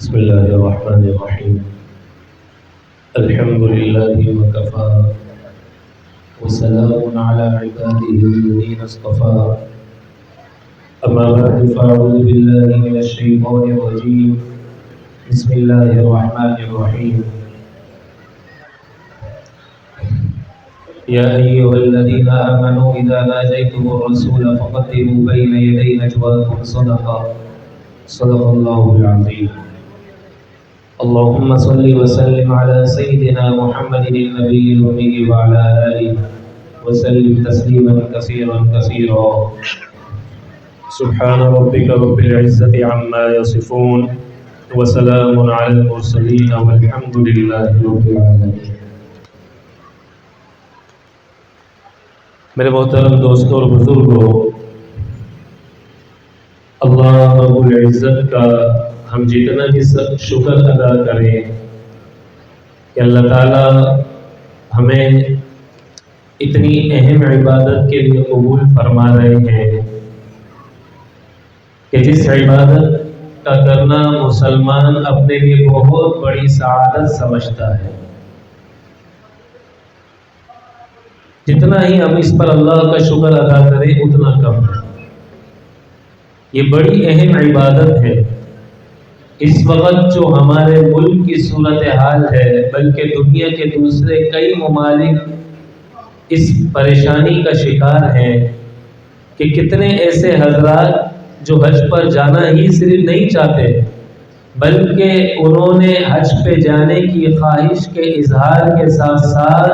بسم الله الرحمن الرحيم. الحمد لله وكفى وسلام على عباده الذين اصطفى. أما بعد فأعوذ بالله من الشيطان الرجيم. بسم الله الرحمن الرحيم. يا أيها الذين آمنوا إذا ناجيتم الرسول فقدموا بين يدي نجواكم صدق الله العظيم. اللهم صل وسلم على سيدنا محمد النبي الأمي وعلى آله وسلم تسليما كثيرا كثيرا. سبحان ربك رب العزة عما يصفون وسلام على المرسلين والحمد لله رب العالمين. میرے محترم دوستوں اور بزرگوں، اللہ رب العزت کا ہم جتنا بھی شکر ادا کریں کہ اللہ تعالیٰ ہمیں اتنی اہم عبادت کے لیے قبول فرما رہے ہیں کہ جس عبادت کا کرنا مسلمان اپنے لیے بہت بڑی سعادت سمجھتا ہے. جتنا ہی ہم اس پر اللہ کا شکر ادا کریں اتنا کم ہے. یہ بڑی اہم عبادت ہے. اس وقت جو ہمارے ملک کی صورتحال ہے، بلکہ دنیا کے دوسرے کئی ممالک اس پریشانی کا شکار ہیں کہ کتنے ایسے حضرات جو حج پر جانا ہی صرف نہیں چاہتے بلکہ انہوں نے حج پہ جانے کی خواہش کے اظہار کے ساتھ ساتھ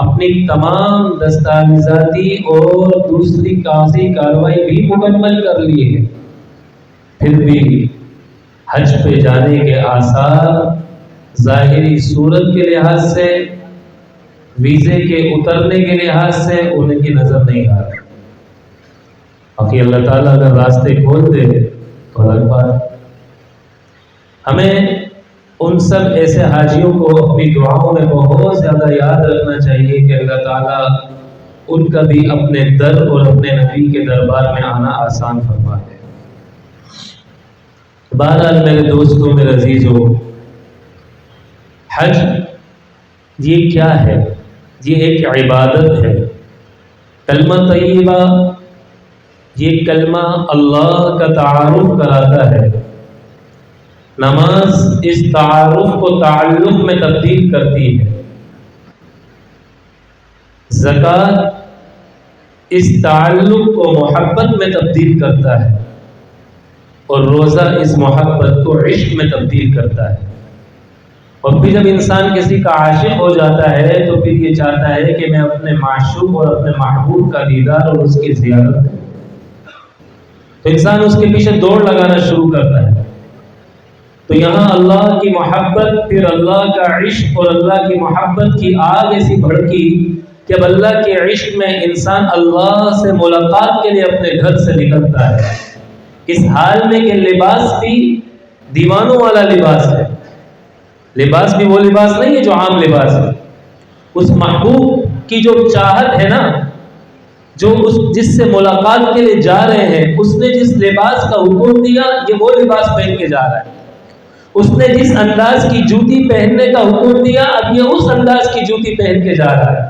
اپنی تمام دستاویزاتی اور دوسری کاغذی کارروائی بھی مکمل کر لی ہے، پھر بھی حج پہ جانے کے آثار ظاہری صورت کے لحاظ سے، ویزے کے اترنے کے لحاظ سے انہیں کی نظر نہیں آ رہی. باقی اللہ تعالیٰ اگر راستے کھول دے تو الگ بات. ہمیں ان سب ایسے حاجیوں کو اپنی دعاؤں میں بہت زیادہ یاد رکھنا چاہیے کہ اللہ تعالیٰ ان کا بھی اپنے در اور اپنے نبی کے دربار میں آنا آسان فرما دے. بہرحال میرے دوستوں، میرے عزیزوں، حج یہ کیا ہے؟ یہ ایک عبادت ہے. کلمہ طیبہ، یہ کلمہ اللہ کا تعارف کراتا ہے. نماز اس تعارف کو تعلق میں تبدیل کرتی ہے. زکوٰۃ اس تعلق کو محبت میں تبدیل کرتا ہے، اور روزہ اس محبت کو عشق میں تبدیل کرتا ہے. اور پھر جب انسان کسی کا عاشق ہو جاتا ہے تو پھر یہ چاہتا ہے کہ میں اپنے معشوق اور اپنے محبوب کا دیدار اور اس کی زیارت کروں. تو انسان اس کے پیچھے دوڑ لگانا شروع کرتا ہے. تو یہاں اللہ کی محبت، پھر اللہ کا عشق اور اللہ کی محبت کی آگ ایسی بھڑکی کہ اب اللہ کے عشق میں انسان اللہ سے ملاقات کے لیے اپنے گھر سے نکلتا ہے، اس حال میں کہ لباس بھی دیوانوں والا لباس ہے. لباس بھی وہ لباس نہیں ہے جو عام لباس ہے. اس محبوب کی جو چاہت ہے نا، جو جس سے ملاقات کے لیے جا رہے ہیں، اس نے جس لباس کا حکم دیا یہ وہ لباس پہن کے جا رہا ہے. اس نے جس انداز کی جوتی پہننے کا حکم دیا اب یہ اس انداز کی جوتی پہن کے جا رہا ہے.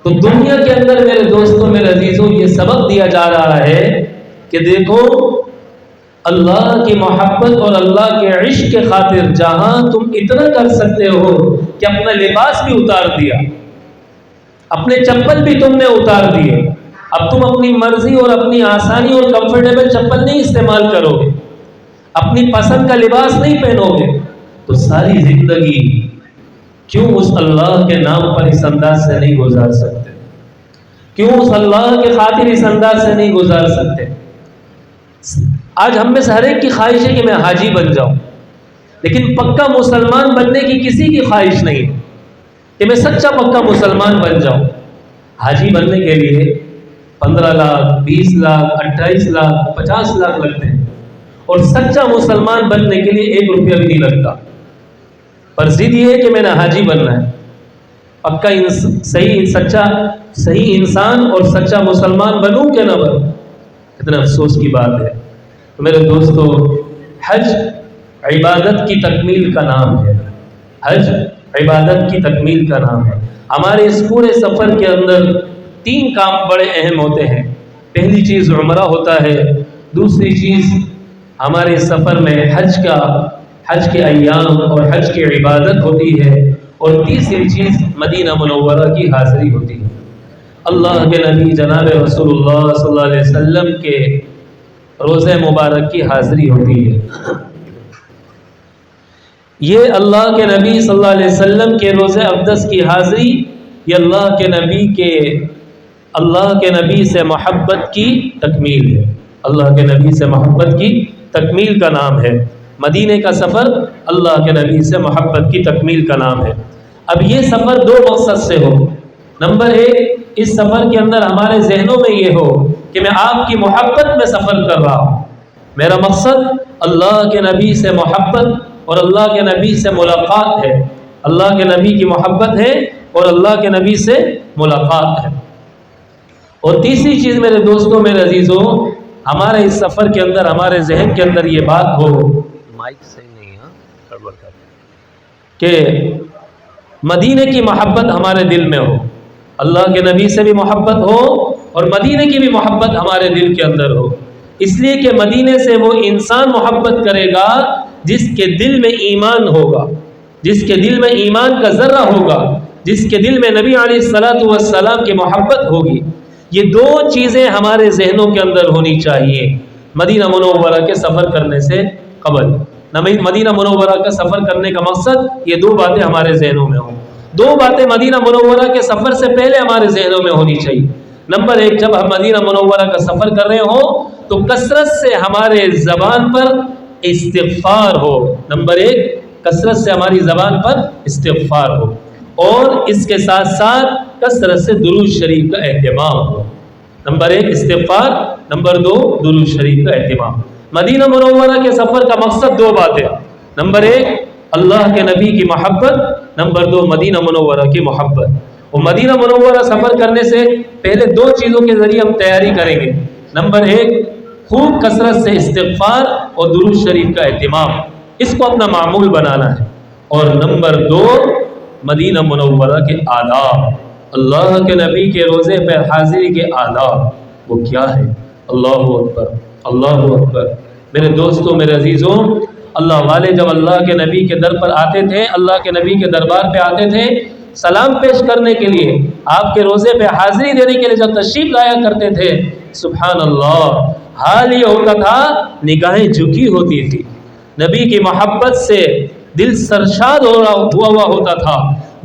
تو دنیا کے اندر میرے دوستوں، میرے عزیزوں، یہ سبق دیا جا رہا ہے کہ دیکھو، اللہ کی محبت اور اللہ کے عشق کے خاطر جہاں تم اتنا کر سکتے ہو کہ اپنا لباس بھی اتار دیا، اپنے چپل بھی تم نے اتار دیے، اب تم اپنی مرضی اور اپنی آسانی اور کمفرٹیبل چپل نہیں استعمال کرو گے، اپنی پسند کا لباس نہیں پہنو گے، تو ساری زندگی کیوں اس اللہ کے نام پر اس انداز سے نہیں گزار سکتے؟ کیوں اس اللہ کے خاطر اس انداز سے نہیں گزار سکتے؟ آج ہم میں سے ہر ایک کی خواہش ہے کہ میں حاجی بن جاؤں، لیکن پکا مسلمان بننے کی کسی کی خواہش نہیں کہ میں سچا پکا مسلمان بن جاؤں. حاجی بننے کے لیے 15 لاکھ 20 لاکھ 28 لاکھ 50 لاکھ لگتے ہیں، اور سچا مسلمان بننے کے لیے 1 روپیہ بھی نہیں لگتا. پر ضد یہ ہے کہ میں نے حاجی بننا ہے. پکا صحیح انسان اور سچا مسلمان بنوں کہ نہ بنوں؟ کتنا افسوس کی بات ہے. تو میرے دوستو، حج عبادت کی تکمیل کا نام ہے۔ حج عبادت کی تکمیل کا نام ہے۔ ہمارے اس پورے سفر کے اندر 3 کام بڑے اہم ہوتے ہیں۔ پہلی چیز عمرہ ہوتا ہے، دوسری چیز ہمارے سفر میں حج کے ایام اور حج کی عبادت ہوتی ہے، اور تیسری چیز مدینہ منورہ کی حاضری ہوتی ہے۔ اللہ کے نبی جناب رسول اللہ صلی اللہ علیہ وسلم کے روزہ مبارک کی حاضری ہوتی ہے۔ یہ اللہ کے نبی صلی اللہ علیہ وسلم کے روزہ اقدس کی حاضری، یہ اللہ کے نبی سے محبت کی تکمیل ہے۔ اللہ کے نبی سے محبت کی تکمیل کا نام ہے۔ مدینے کا سفر اللہ کے نبی سے محبت کی تکمیل کا نام ہے۔ اب یہ سفر 2 مقصد سے ہو۔ نمبر 1، اس سفر کے اندر ہمارے ذہنوں میں یہ ہو کہ میں آپ کی محبت میں سفر کر رہا ہوں، میرا مقصد اللہ کے نبی سے محبت اور اللہ کے نبی سے ملاقات ہے، اللہ کے نبی کی محبت ہے اور اللہ کے نبی سے ملاقات ہے۔ اور تیسری چیز میرے دوستوں، میرے عزیزوں، ہمارے اس سفر کے اندر ہمارے ذہن کے اندر یہ بات ہو، مائک صحیح نہیں ہے گڑبڑ کر، کہ مدینے کی محبت ہمارے دل میں ہو، اللہ کے نبی سے بھی محبت ہو اور مدینے کی بھی محبت ہمارے دل کے اندر ہو۔ اس لیے کہ مدینے سے وہ انسان محبت کرے گا جس کے دل میں ایمان ہوگا، جس کے دل میں ایمان کا ذرہ ہوگا، جس کے دل میں نبی علیہ الصلوۃ والسلام کی محبت ہوگی۔ یہ 2 چیزیں ہمارے ذہنوں کے اندر ہونی چاہیے مدینہ منورہ کے سفر کرنے سے قبل۔ مدینہ منورہ کا سفر کرنے کا مقصد یہ 2 باتیں ہمارے ذہنوں میں ہوں۔ 2 باتیں مدینہ منورہ کے سفر سے پہلے ہمارے ذہنوں میں ہونی چاہیے۔ نمبر 1، جب ہم مدینہ منورہ کا سفر کر رہے ہوں تو کثرت سے ہمارے زبان پر استغفار ہو۔ نمبر 1، کثرت سے ہماری زبان پر استغفار ہو، اور اس کے ساتھ ساتھ کثرت سے درود شریف کا اہتمام ہو۔ نمبر 1 استغفار، نمبر 2 درود شریف کا اہتمام۔ مدینہ منورہ کے سفر کا مقصد 2 باتیں، نمبر 1 اللہ کے نبی کی محبت، نمبر 2 مدینہ منورہ کی محبت۔ اور مدینہ منورہ سفر کرنے سے پہلے 2 چیزوں کے ذریعے ہم تیاری کریں گے۔ نمبر 1 خوب کثرت سے استغفار اور درود شریف کا اہتمام، اس کو اپنا معمول بنانا ہے۔ اور نمبر 2 مدینہ منورہ کے آداب، اللہ کے نبی کے روزے پہ حاضری کے آداب وہ کیا ہے؟ اللہ اکبر، اللہ اکبر۔ میرے دوستوں، میرے عزیزوں، اللہ والے جب اللہ کے نبی کے در پر آتے تھے، اللہ کے نبی کے دربار پہ آتے تھے سلام پیش کرنے کے لیے، آپ کے روزے پہ حاضری دینے کے لیے جب تشریف لایا کرتے تھے، سبحان اللہ، حال یہ ہوتا تھا نگاہیں جھکی ہوتی تھی، نبی کی محبت سے دل سرشاد ہوا ہوتا تھا،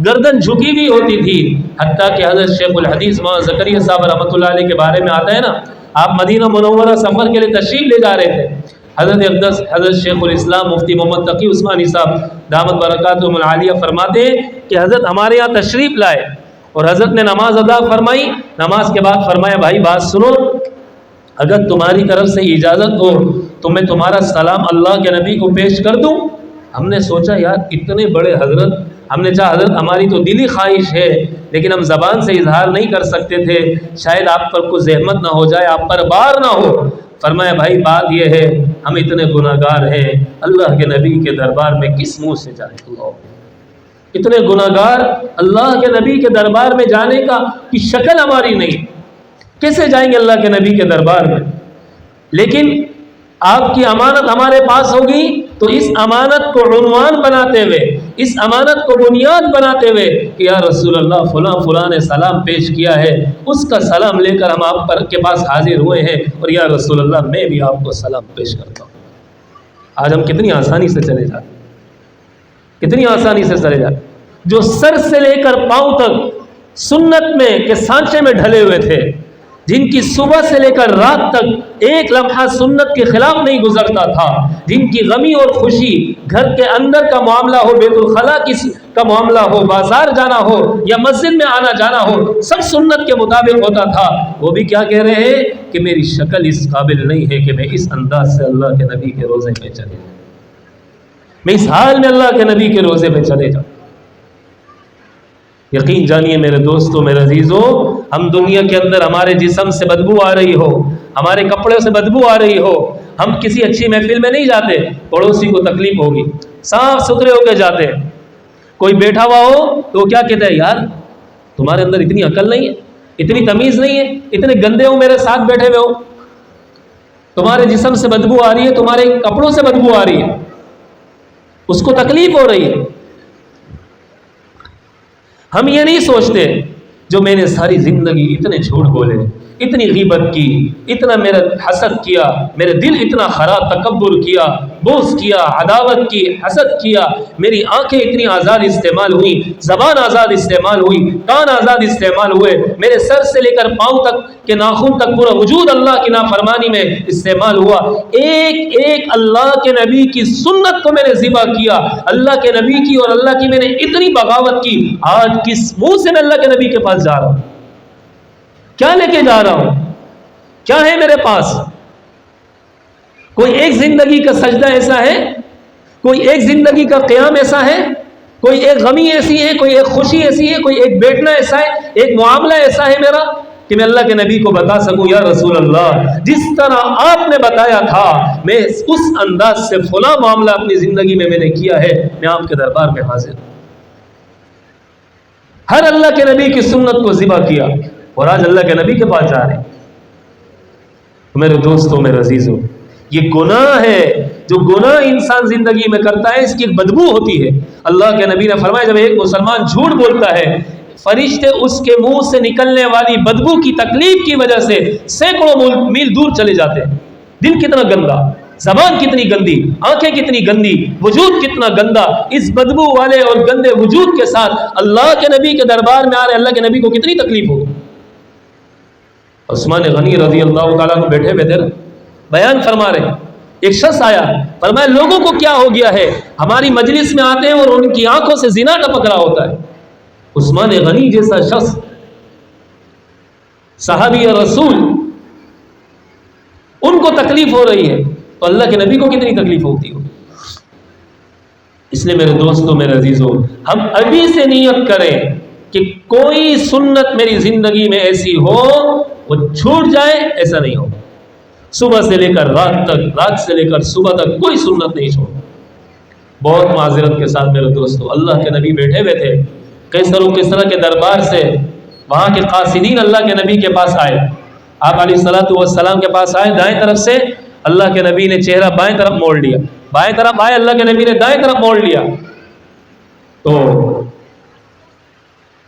گردن جھکی بھی ہوتی تھی، حتیٰ کہ حضرت شیخ الحدیث مولانا زکریا صاحب رحمۃ اللہ علیہ کے بارے میں آتا ہے نا، آپ مدینہ منورہ سفر کے لیے تشریف لے جا رہے تھے، حضرت شیخ الاسلام مفتی محمد تقی عثمانی صاحب دامت برکاتہم العالیہ فرماتے ہیں کہ حضرت ہمارے یہاں تشریف لائے اور حضرت نے نماز ادا فرمائی، نماز کے بعد فرمایا بھائی بات سنو، اگر تمہاری طرف سے اجازت ہو تو میں تمہارا سلام اللہ کے نبی کو پیش کر دوں۔ ہم نے سوچا یار اتنے بڑے حضرت، ہم نے چاہا حضرت ہماری تو دلی خواہش ہے لیکن ہم زبان سے اظہار نہیں کر سکتے تھے، شاید آپ پر کوئی زحمت نہ ہو جائے، آپ پر بار نہ ہو۔ فرمایا بھائی بات یہ ہے ہم اتنے گناہ گار ہیں، اللہ کے نبی کے دربار میں کس منہ سے جائیں؟ اتنے گناہ گار، اللہ کے نبی کے دربار میں جانے کی شکل ہماری نہیں، کیسے جائیں گے اللہ کے نبی کے دربار میں؟ لیکن آپ کی امانت ہمارے پاس ہوگی تو اس امانت کو عنوان بناتے ہوئے، اس امانت کو بنیاد بناتے ہوئے کہ یا رسول اللہ فلاں فلاں نے سلام پیش کیا ہے، اس کا سلام لے کر ہم آپ کے پاس حاضر ہوئے ہیں، اور یا رسول اللہ میں بھی آپ کو سلام پیش کرتا ہوں۔ آج ہم کتنی آسانی سے چلے جاتے، کتنی آسانی سے چلے جاتے، جو سر سے لے کر پاؤں تک سنت میں کے سانچے میں ڈھلے ہوئے تھے، جن کی صبح سے لے کر رات تک ایک لمحہ سنت کے خلاف نہیں گزرتا تھا، جن کی غمی اور خوشی گھر کے اندر کا معاملہ ہو، بیت الخلا کا معاملہ ہو، بازار جانا ہو یا مسجد میں آنا جانا ہو، سب سنت کے مطابق ہوتا تھا۔ وہ بھی کیا کہہ رہے ہیں کہ میری شکل اس قابل نہیں ہے کہ میں اس انداز سے اللہ کے نبی کے روزے پہ چلے جاؤں، میں اس حال میں اللہ کے نبی کے روزے پہ چلے جاؤں۔ یقین جانیے میرے دوستوں، میرے عزیزوں، ہم دنیا کے اندر ہمارے جسم سے بدبو آ رہی ہو، ہمارے کپڑے سے بدبو آ رہی ہو، ہم کسی اچھی محفل میں نہیں جاتے، پڑوسی کو تکلیف ہوگی، صاف ستھرے ہو کے جاتے ہیں۔ کوئی بیٹھا ہوا ہو تو وہ کیا کہتا ہے، یار تمہارے اندر اتنی عقل نہیں ہے، اتنی تمیز نہیں ہے، اتنے گندے ہو میرے ساتھ بیٹھے ہوئے ہو، تمہارے جسم سے بدبو آ رہی ہے، تمہارے کپڑوں سے بدبو آ رہی ہے، اس کو تکلیف ہو رہی ہے۔ ہم یہ نہیں سوچتے جو میں نے ساری زندگی اتنے جھوٹ بولے، اتنی غیبت کی، اتنا میرا حسد کیا، میرے دل اتنا خراب، تکبر کیا، بغض کیا، عداوت کی، حسد کیا، میری آنکھیں اتنی آزاد استعمال ہوئی، زبان آزاد استعمال ہوئی، کان آزاد استعمال ہوئے، میرے سر سے لے کر پاؤں تک کے ناخن تک پورا وجود اللہ کی نافرمانی میں استعمال ہوا۔ ایک ایک اللہ کے نبی کی سنت کو میں نے ذبح کیا، اللہ کے نبی کی اور اللہ کی میں نے اتنی بغاوت کی۔ آج کس منہ سے میں اللہ کے نبی کے پاس جا رہا ہوں؟ کیا لے کے جا رہا ہوں؟ کیا ہے میرے پاس؟ کوئی ایک زندگی کا سجدہ ایسا ہے، کوئی ایک زندگی کا قیام ایسا ہے، کوئی ایک غمی ایسی ہے، کوئی ایک خوشی ایسی ہے، کوئی ایک بیٹھنا ایسا ہے، ایک معاملہ ایسا ہے میرا کہ میں اللہ کے نبی کو بتا سکوں، یا رسول اللہ جس طرح آپ نے بتایا تھا میں اس انداز سے فلاں معاملہ اپنی زندگی میں نے کیا ہے، میں آپ کے دربار میں حاضر ہوں۔ ہر اللہ کے نبی کی سنت کو ذبح کیا اور آج اللہ کے نبی کے پاس جا رہے ہیں۔ میرے دوستوں، میرے عزیزوں، یہ گناہ ہے۔ جو گناہ انسان زندگی میں کرتا ہے اس کی ایک بدبو ہوتی ہے۔ اللہ کے نبی نے فرمایا جب ایک مسلمان جھوٹ بولتا ہے، فرشتے اس کے منہ سے نکلنے والی بدبو کی تکلیف کی وجہ سے سینکڑوں میل دور چلے جاتے ہیں۔ دل کتنا گندا، زبان کتنی گندی، آنکھیں کتنی گندی، وجود کتنا گندا، اس بدبو والے اور گندے وجود کے ساتھ اللہ کے نبی کے دربار میں آ رہے، اللہ کے نبی کو کتنی تکلیف ہوگی۔ عثمان غنی رضی اللہ تعالیٰ عنہ بیٹھے ہوئے تھے، بیان فرما رہے ہیں، ایک شخص آیا، فرمایا لوگوں کو کیا ہو گیا ہے، ہماری مجلس میں آتے ہیں اور ان کی آنکھوں سے زنا ٹپک رہا ہوتا ہے۔ عثمان غنی جیسا شخص، صحابی رسول، ان کو تکلیف ہو رہی ہے تو اللہ کے نبی کو کتنی تکلیف ہوتی ہو۔ اس لیے میرے دوستوں، میرے عزیزوں، ہم ابھی سے نیت کریں کہ کوئی سنت میری زندگی میں ایسی ہو وہ چھوٹ جائے، ایسا نہیں ہو۔ صبح سے لے کر رات تک، رات سے لے کر صبح تک کوئی سنت نہیں چھوڑ۔ بہت معذرت کے ساتھ میرے دوستوں، اللہ کے نبی بیٹھے ہوئے تھے، کیسر و کسرا کے دربار سے وہاں کے قاصدین اللہ کے نبی کے پاس آئے، آپ علیہ الصلوۃ والسلام کے پاس آئے، دائیں طرف سے اللہ کے نبی نے چہرہ بائیں طرف موڑ لیا، بائیں طرف آئے، اللہ کے نبی نے دائیں طرف موڑ لیا، تو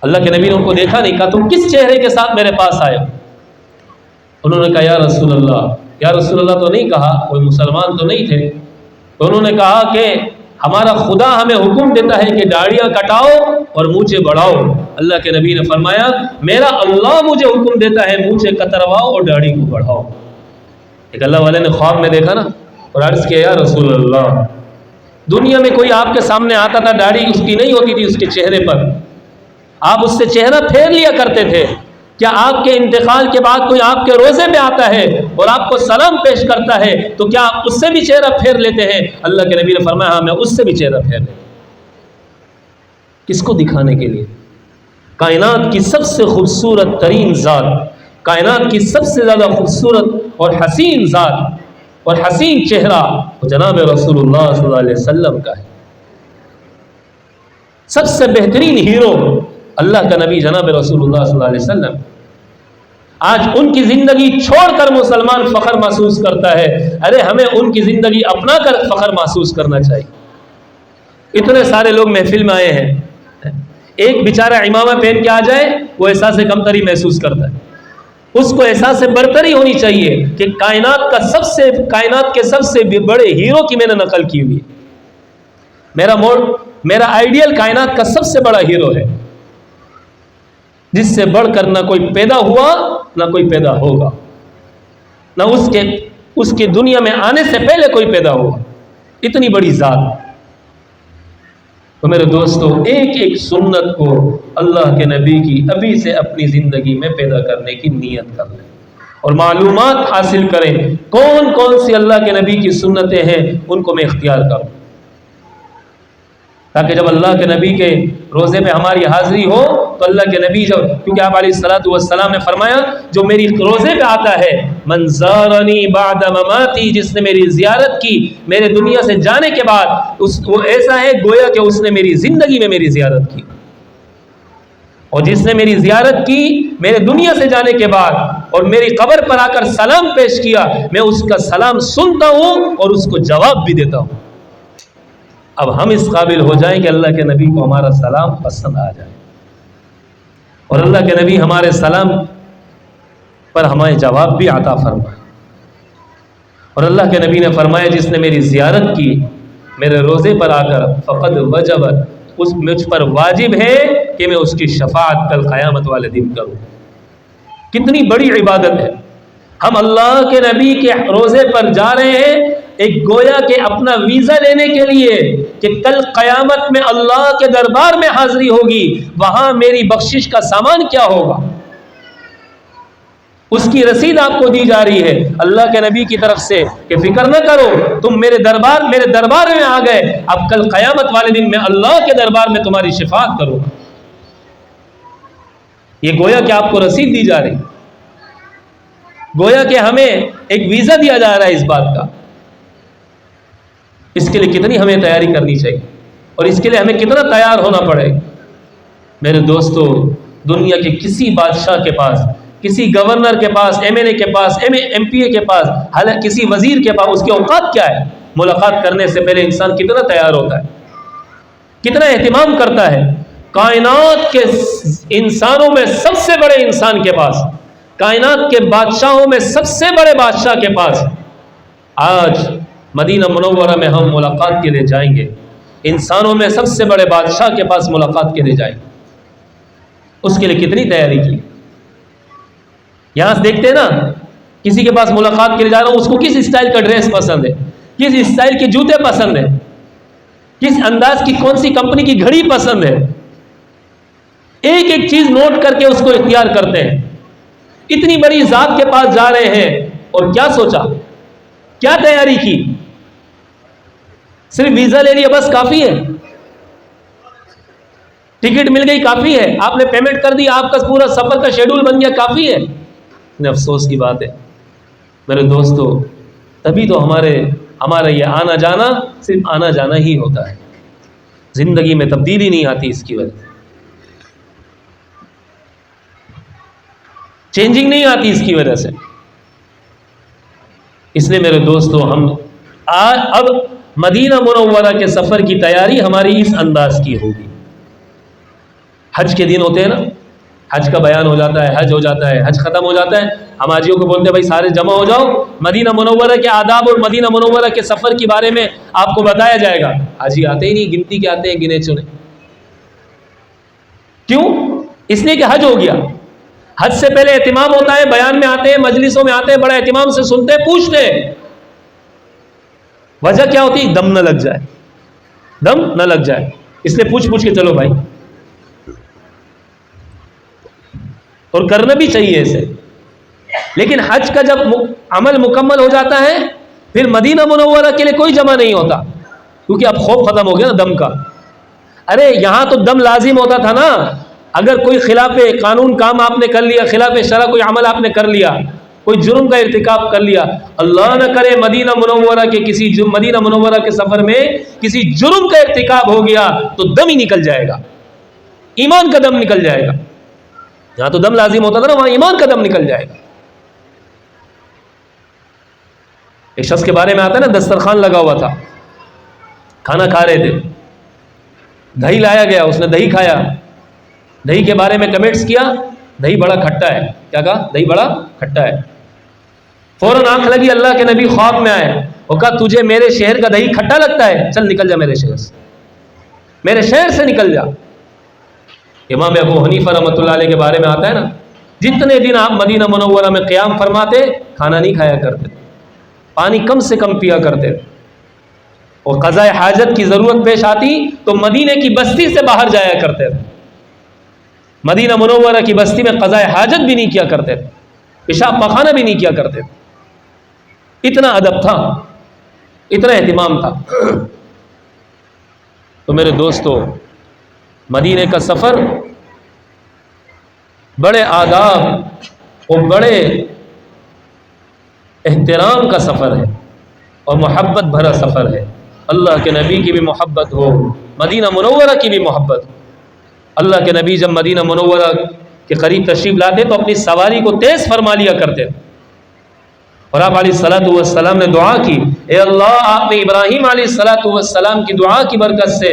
اللہ کے نبی نے ان کو دیکھا نہیں، کہا تم کس چہرے کے ساتھ میرے پاس آئے؟ انہوں نے کہا یا رسول اللہ، یا رسول اللہ تو نہیں کہا، کوئی مسلمان تو نہیں تھے، تو انہوں نے کہا کہ ہمارا خدا ہمیں حکم دیتا ہے کہ داڑیاں کٹاؤ اور مونچھیں بڑھاؤ۔ اللہ کے نبی نے فرمایا میرا اللہ مجھے حکم دیتا ہے مونچھیں کترواؤ اور داڑھی کو بڑھاؤ۔ ایک اللہ والے نے خواب میں دیکھا نا اور عرض کیا یا رسول اللہ، دنیا میں کوئی آپ کے سامنے آتا تھا، داڑھی اس کی نہیں ہوتی تھی اس کے چہرے پر، آپ اس سے چہرہ پھیر لیا کرتے تھے، کیا آپ کے انتقال کے بعد کوئی آپ کے روزے میں آتا ہے اور آپ کو سلام پیش کرتا ہے تو کیا آپ اس سے بھی چہرہ پھیر لیتے ہیں؟ اللہ کے نبی نے فرمایا ہاں میں اس سے بھی چہرہ پھیر لیتا ہوں۔ کس کو دکھانے کے لیے؟ کائنات کی سب سے خوبصورت ترین ذات، کائنات کی سب سے زیادہ خوبصورت اور حسین ذات اور حسین چہرہ وہ جناب رسول اللہ صلی اللہ علیہ وسلم کا ہے۔ سب سے بہترین ہیرو اللہ کا نبی جناب رسول اللہ صلی اللہ علیہ وسلم، آج ان کی زندگی چھوڑ کر مسلمان فخر محسوس کرتا ہے۔ ارے ہمیں ان کی زندگی اپنا کر فخر محسوس کرنا چاہیے۔ اتنے سارے لوگ محفل میں آئے ہیں، ایک بیچارہ امامہ پہن کے آ جائے وہ احساس کمتری محسوس کرتا ہے، اس کو احساس برتری ہونی چاہیے کہ کائنات کے سب سے بڑے ہیرو کی میں نے نقل کی ہوئی ہے، میرا آئیڈیل کائنات کا سب سے بڑا ہیرو ہے، جس سے بڑھ کر نہ کوئی پیدا ہوا نہ کوئی پیدا ہوگا، نہ اس کے دنیا میں آنے سے پہلے کوئی پیدا ہوا، اتنی بڑی ذات۔ تو میرے دوستو، ایک ایک سنت کو اللہ کے نبی کی ابھی سے اپنی زندگی میں پیدا کرنے کی نیت کر لیں اور معلومات حاصل کریں کون کون سی اللہ کے نبی کی سنتیں ہیں، ان کو میں اختیار کروں، تاکہ جب اللہ کے نبی کے روزے میں ہماری حاضری ہو تو اللہ کے نبی کیونکہ آپ علیہ الصلوۃ والسلام نے فرمایا جو میری روزے پہ آتا ہے من زارنی بعد مماتی، جس نے میری زیارت کی میرے دنیا سے جانے کے بعد، وہ ایسا ہے گویا کہ اس نے میری زندگی میں میری زیارت کی، اور جس نے میری زیارت کی میرے دنیا سے جانے کے بعد اور میری قبر پر آ کر سلام پیش کیا، میں اس کا سلام سنتا ہوں اور اس کو جواب بھی دیتا ہوں۔ اب ہم اس قابل ہو جائیں کہ اللہ کے نبی کو ہمارا سلام پسند آ جائے، اور اللہ کے نبی ہمارے سلام پر ہمیں جواب بھی عطا فرمائے۔ اور اللہ کے نبی نے فرمایا جس نے میری زیارت کی میرے روزے پر آ کر، فقد وجبت، اس مجھ پر واجب ہے کہ میں اس کی شفاعت کل قیامت والے دن کروں۔ کتنی بڑی عبادت ہے، ہم اللہ کے نبی کے روزے پر جا رہے ہیں ایک گویا کہ اپنا ویزا لینے کے لیے کہ کل قیامت میں اللہ کے دربار میں حاضری ہوگی، وہاں میری بخشش کا سامان کیا ہوگا، اس کی رسید آپ کو دی جا رہی ہے اللہ کے نبی کی طرف سے کہ فکر نہ کرو، تم میرے دربار میں آ گئے، اب کل قیامت والے دن میں اللہ کے دربار میں تمہاری شفاعت کروں گا۔ یہ گویا کہ آپ کو رسید دی جا رہی، گویا کہ ہمیں ایک ویزا دیا جا رہا ہے اس بات کا۔ اس کے لیے کتنی ہمیں تیاری کرنی چاہیے، اور اس کے لیے ہمیں کتنا تیار ہونا پڑے۔ میرے دوستو، دنیا کے کسی بادشاہ کے پاس، کسی گورنر کے پاس، ایم این اے کے پاس، ایم پی اے کے پاس، حالانکہ کسی وزیر کے پاس، اس کے اوقات کیا ہے؟ ملاقات کرنے سے پہلے انسان کتنا تیار ہوتا ہے، کتنا اہتمام کرتا ہے۔ کائنات کے انسانوں میں سب سے بڑے انسان کے پاس، کائنات کے بادشاہوں میں سب سے بڑے بادشاہ کے پاس آج مدینہ منورہ میں ہم ملاقات کے لیے جائیں گے، انسانوں میں سب سے بڑے بادشاہ کے پاس ملاقات کے لیے جائیں گے۔ اس کے لیے کتنی تیاری کی؟ یہاں سے دیکھتے ہیں نا، کسی کے پاس ملاقات کے لیے جا رہا ہوں، اس کو کس اسٹائل کا ڈریس پسند ہے، کس اسٹائل کے جوتے پسند ہے، کس انداز کی کون سی کمپنی کی گھڑی پسند ہے، ایک ایک چیز نوٹ کر کے اس کو اختیار کرتے ہیں۔ اتنی بڑی ذات کے پاس جا رہے ہیں، اور کیا سوچا، کیا تیاری کی؟ صرف ویزا لے لیا بس کافی ہے، ٹکٹ مل گئی کافی ہے، آپ نے پیمنٹ کر دی، آپ کا پورا سفر کا شیڈول بن گیا کافی ہے۔ افسوس کی بات ہے میرے دوستو، تبھی تو ہمارا یہ آنا جانا صرف آنا جانا ہی ہوتا ہے، زندگی میں تبدیلی نہیں آتی، اس کی وجہ سے چینجنگ نہیں آتی، اس کی وجہ سے۔ اس لیے میرے دوستو، ہم اب مدینہ منورہ کے سفر کی تیاری ہماری اس انداز کی ہوگی۔ حج کے دن ہوتے ہیں نا، حج کا بیان ہو جاتا ہے، حج ہو جاتا ہے، حج ختم ہو جاتا ہے، ہم حاجیوں کو بولتے ہیں بھائی سارے جمع ہو جاؤ، مدینہ منورہ کے آداب اور مدینہ منورہ کے سفر کے بارے میں آپ کو بتایا جائے گا۔ حاجی آتے ہی نہیں، گنتی کے آتے ہیں، گنے چنے۔ کیوں؟ اس لیے کہ حج ہو گیا۔ حج سے پہلے اہتمام ہوتا ہے، بیان میں آتے ہیں، مجلسوں میں آتے ہیں، بڑا اہتمام سے سنتے ہیں، پوچھتے ہیں۔ وجہ کیا ہوتی ہے؟ دم نہ لگ جائے، دم نہ لگ جائے، اس لیے پوچھ کے چلو بھائی، اور کرنا بھی چاہیے اسے۔ لیکن حج کا جب عمل مکمل ہو جاتا ہے، پھر مدینہ منورہ کے لیے کوئی جمع نہیں ہوتا، کیونکہ اب خوف ختم ہو گیا نا دم کا۔ ارے یہاں تو دم لازم ہوتا تھا نا، اگر کوئی خلاف قانون کام آپ نے کر لیا، خلاف شرع کوئی عمل آپ نے کر لیا، کوئی جرم کا ارتکاب کر لیا، اللہ نہ کرے مدینہ منورہ کے سفر میں کسی جرم کا ارتکاب ہو گیا تو دم ہی نکل جائے گا، ایمان کا دم نکل جائے گا۔ یہاں تو دم لازم ہوتا تھا نا، وہاں ایمان کا دم نکل جائے گا۔ ایک شخص کے بارے میں آتا ہے نا، دسترخوان لگا ہوا تھا، کھانا کھا رہے تھے، دہی لایا گیا، اس نے دہی کھایا، دہی کے بارے میں کمنٹس کیا، دہی بڑا کھٹا ہے۔ کیا کہا؟ دہی بڑا کھٹا ہے۔ فوراً آنکھ لگی، اللہ کے نبی خواب میں آئے، وہ کہا تجھے میرے شہر کا دہی کھٹا لگتا ہے؟ چل نکل جا میرے شہر سے، میرے شہر سے نکل جا۔ امام ابو حنیفہ رحمۃ اللہ علیہ کے بارے میں آتا ہے نا، جتنے دن آپ مدینہ منورہ میں قیام فرماتے، کھانا نہیں کھایا کرتے، پانی کم سے کم پیا کرتے، اور قضاء حاجت کی ضرورت پیش آتی تو مدینے کی بستی سے باہر جایا کرتے تھے۔ مدینہ منورہ کی بستی میں قضاء حاجت بھی نہیں کیا کرتے تھے، پیشاب پخانہ بھی نہیں کیا کرتے تھے۔ اتنا ادب تھا، اتنا اہتمام تھا۔ تو میرے دوستو، مدینے کا سفر بڑے آداب اور بڑے احترام کا سفر ہے اور محبت بھرا سفر ہے۔ اللہ کے نبی کی بھی محبت ہو، مدینہ منورہ کی بھی محبت ہو۔ اللہ کے نبی جب مدینہ منورہ کے قریب تشریف لاتے تو اپنی سواری کو تیز فرما لیا کرتے تھے، اور آپ علیہ الصلوۃ والسلام نے دعا کی، اے اللہ آپ نے ابراہیم علیہ الصلوۃ والسلام کی دعا کی برکت سے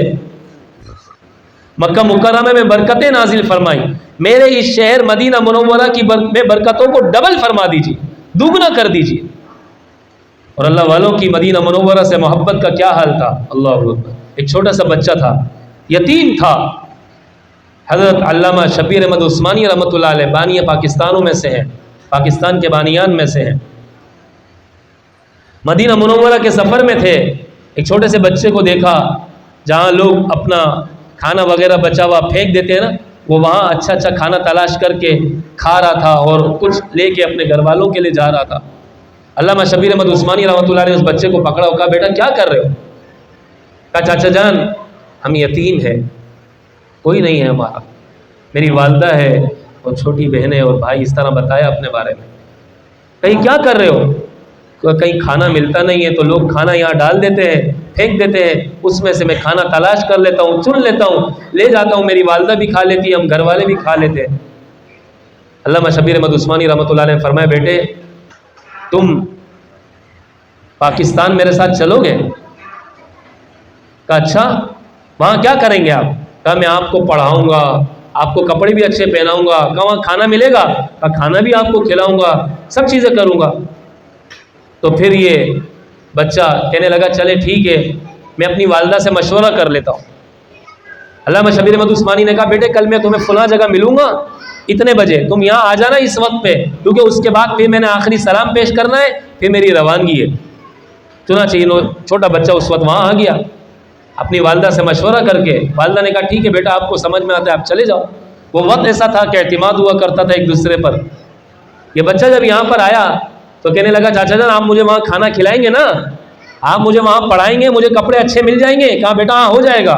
مکہ مکرمہ میں برکتیں نازل فرمائی، میرے اس شہر مدینہ منورہ کی میں برکتوں کو ڈبل فرما دیجیے، دوگنا کر دیجیے۔ اور اللہ والوں کی مدینہ منورہ سے محبت کا کیا حال تھا، اللہ اکبر۔ ایک چھوٹا سا بچہ تھا، یتیم تھا، حضرت علامہ شبیر احمد عثمانی رحمۃ اللہ علیہ بانی پاکستانوں میں سے ہیں، پاکستان کے بانیان میں سے ہیں، مدینہ منورہ کے سفر میں تھے، ایک چھوٹے سے بچے کو دیکھا جہاں لوگ اپنا کھانا وغیرہ بچا ہوا پھینک دیتے ہیں نا، وہ وہاں اچھا اچھا کھانا تلاش کر کے کھا رہا تھا اور کچھ لے کے اپنے گھر والوں کے لیے جا رہا تھا۔ علامہ شبیر احمد عثمانی رحمۃ اللہ نے اس بچے کو پکڑا اور کہا بیٹا کیا کر رہے ہو؟ کہا چاچا جان ہم یتیم ہیں، کوئی نہیں ہے ہمارا، میری والدہ ہے اور چھوٹی بہنیں اور بھائی، اس طرح بتایا اپنے بارے میں۔ کہیں کیا کر رہے ہو؟ کہیں کھانا ملتا نہیں ہے تو لوگ کھانا یہاں ڈال دیتے ہیں، پھینک دیتے ہیں، اس میں سے میں کھانا تلاش کر لیتا ہوں، چن لیتا ہوں، لے جاتا ہوں، میری والدہ بھی کھا لیتی ہے، ہم گھر والے بھی کھا لیتے ہیں۔ علامہ شبیر احمد عثمانی رحمۃ اللہ علیہ نے فرمایا بیٹے تم پاکستان میرے ساتھ چلو گے؟ کہا اچھا وہاں کیا کریں گے آپ؟ کہا میں آپ کو پڑھاؤں گا، آپ کو کپڑے بھی اچھے پہناؤں گا۔ کہا وہاں کھانا ملے گا؟ کہا کھانا بھی آپ کو کھلاؤں گا، سب چیزیں کروں گا۔ تو پھر یہ بچہ کہنے لگا چلے ٹھیک ہے، میں اپنی والدہ سے مشورہ کر لیتا ہوں۔ علامہ شبیر احمد عثمانی نے کہا بیٹے کل میں تمہیں فلاں جگہ ملوں گا اتنے بجے، تم یہاں آ جانا اس وقت پہ، کیونکہ اس کے بعد پھر میں نے آخری سلام پیش کرنا ہے، پھر میری روانگی ہے۔ چنانچہ چھوٹا بچہ اس وقت وہاں آ گیا اپنی والدہ سے مشورہ کر کے۔ والدہ نے کہا ٹھیک ہے بیٹا آپ کو سمجھ میں آتا ہے آپ چلے جاؤ۔ وہ وقت ایسا تھا کہ اعتماد ہوا کرتا تھا ایک دوسرے پر۔ یہ بچہ جب یہاں پر آیا تو کہنے لگا چاچا جان آپ مجھے وہاں کھانا کھلائیں گے نا، آپ مجھے وہاں پڑھائیں گے، مجھے کپڑے اچھے مل جائیں گے؟ کہا بیٹا ہاں ہو جائے گا۔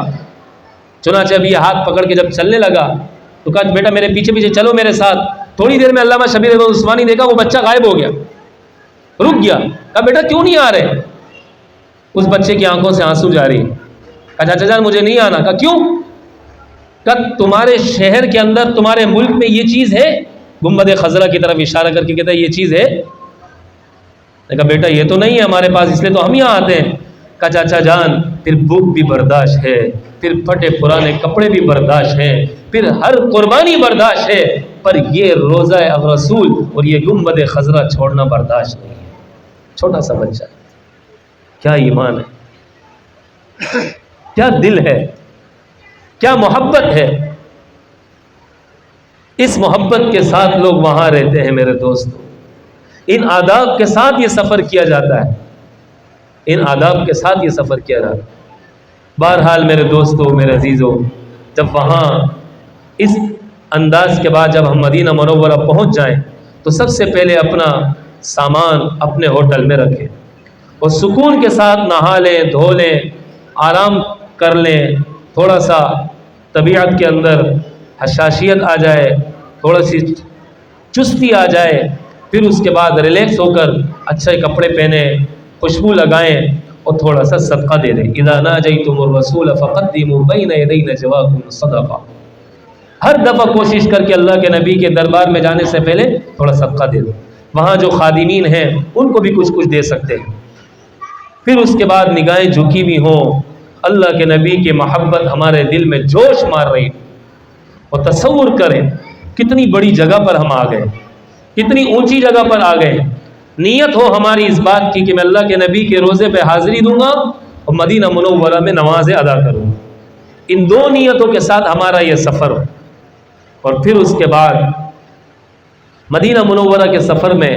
چنانچہ ابھی یہ ہاتھ پکڑ کے جب چلنے لگا تو کہا بیٹا میرے پیچھے پیچھے چلو میرے ساتھ۔ تھوڑی دیر میں علامہ شبیر احمد عثمانی دیکھا وہ بچہ غائب ہو گیا، رک گیا۔ کہا بیٹا کیوں نہیں آ رہے؟ اس بچے کی آنکھوں سے آنسو جاری۔ کہا چاچا جان مجھے نہیں آنا۔ کہا کیوں؟ کہا تمہارے شہر کے اندر تمہارے ملک میں یہ چیز ہے؟ گنبد خضرا کی طرف اشارہ کر کے کہتا ہے یہ چیز ہے؟ نے کہا بیٹا یہ تو نہیں ہے ہمارے پاس، اس لیے تو ہم یہاں آتے ہیں۔ کہا چاچا جان پھر بھوک بھی برداشت ہے، پھر پھٹے پرانے کپڑے بھی برداشت ہیں، پھر ہر قربانی برداشت ہے، پر یہ روزہ رسول اور یہ گنبد خضرا چھوڑنا برداشت نہیں ہے۔ چھوٹا سا بچہ، کیا ایمان ہے، کیا دل ہے، کیا محبت ہے۔ اس محبت کے ساتھ لوگ وہاں رہتے ہیں میرے دوستو، ان آداب کے ساتھ یہ سفر کیا جاتا ہے، ان آداب کے ساتھ یہ سفر کیا جاتا ہے۔ بہرحال میرے دوستو میرے عزیزو، جب وہاں اس انداز کے بعد جب ہم مدینہ منورہ پہنچ جائیں تو سب سے پہلے اپنا سامان اپنے ہوٹل میں رکھیں اور سکون کے ساتھ نہا لیں، دھو لیں، آرام کر لیں، تھوڑا سا طبیعت کے اندر حشاشیت آ جائے، تھوڑا سی چستی آ جائے، پھر اس کے بعد ریلیکس ہو کر اچھے کپڑے پہنیں، خوشبو لگائیں اور تھوڑا سا صدقہ دے دیں۔ اذا ناجیتم الرسول فقدموا بین یدی نجواکم صدقہ۔ ہر دفعہ کوشش کر کے اللہ کے نبی کے دربار میں جانے سے پہلے تھوڑا صدقہ دے دو، وہاں جو خادمین ہیں ان کو بھی کچھ کچھ دے سکتے ہیں۔ پھر اس کے بعد نگاہیں جھکی بھی ہوں، اللہ کے نبی کی محبت ہمارے دل میں جوش مار رہی، اور تصور کریں کتنی بڑی جگہ پر ہم آ گئے، کتنی اونچی جگہ پر آ گئے۔ نیت ہو ہماری اس بات کی کہ میں اللہ کے نبی کے روزے پہ حاضری دوں گا اور مدینہ منورہ میں نمازیں ادا کروں گا، ان دو نیتوں کے ساتھ ہمارا یہ سفر ہو۔ اور پھر اس کے بعد مدینہ منورہ کے سفر میں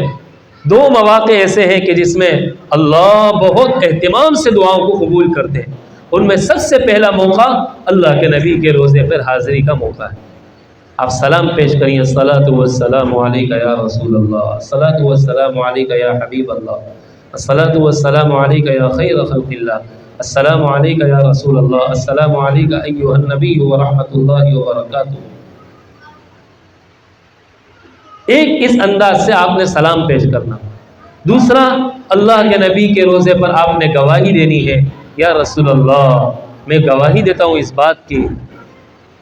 دو مواقع ایسے ہیں کہ جس میں اللہ بہت اہتمام سے دعاؤں کو قبول کرتے ہیں۔ ان میں سب سے پہلا موقع اللہ کے نبی کے روزے پر حاضری کا موقع ہے۔ آپ سلام پیش کریے، الصلاۃ والسلام علیک یا رسول اللہ، الصلاۃ والسلام علیک یا حبیب اللہ، الصلاۃ والسلام علیک یا خیر خلق اللہ، السلام علیک یا رسول اللہ، السلام علیک ایھا النبی ورحمۃ اللہ وبرکاتہ۔ ایک اس انداز سے آپ نے سلام پیش کرنا، دوسرا، اللہ کے نبی کے روزے پر آپ نے گواہی دینی ہے، یا رسول اللہ میں گواہی دیتا ہوں اس بات کی،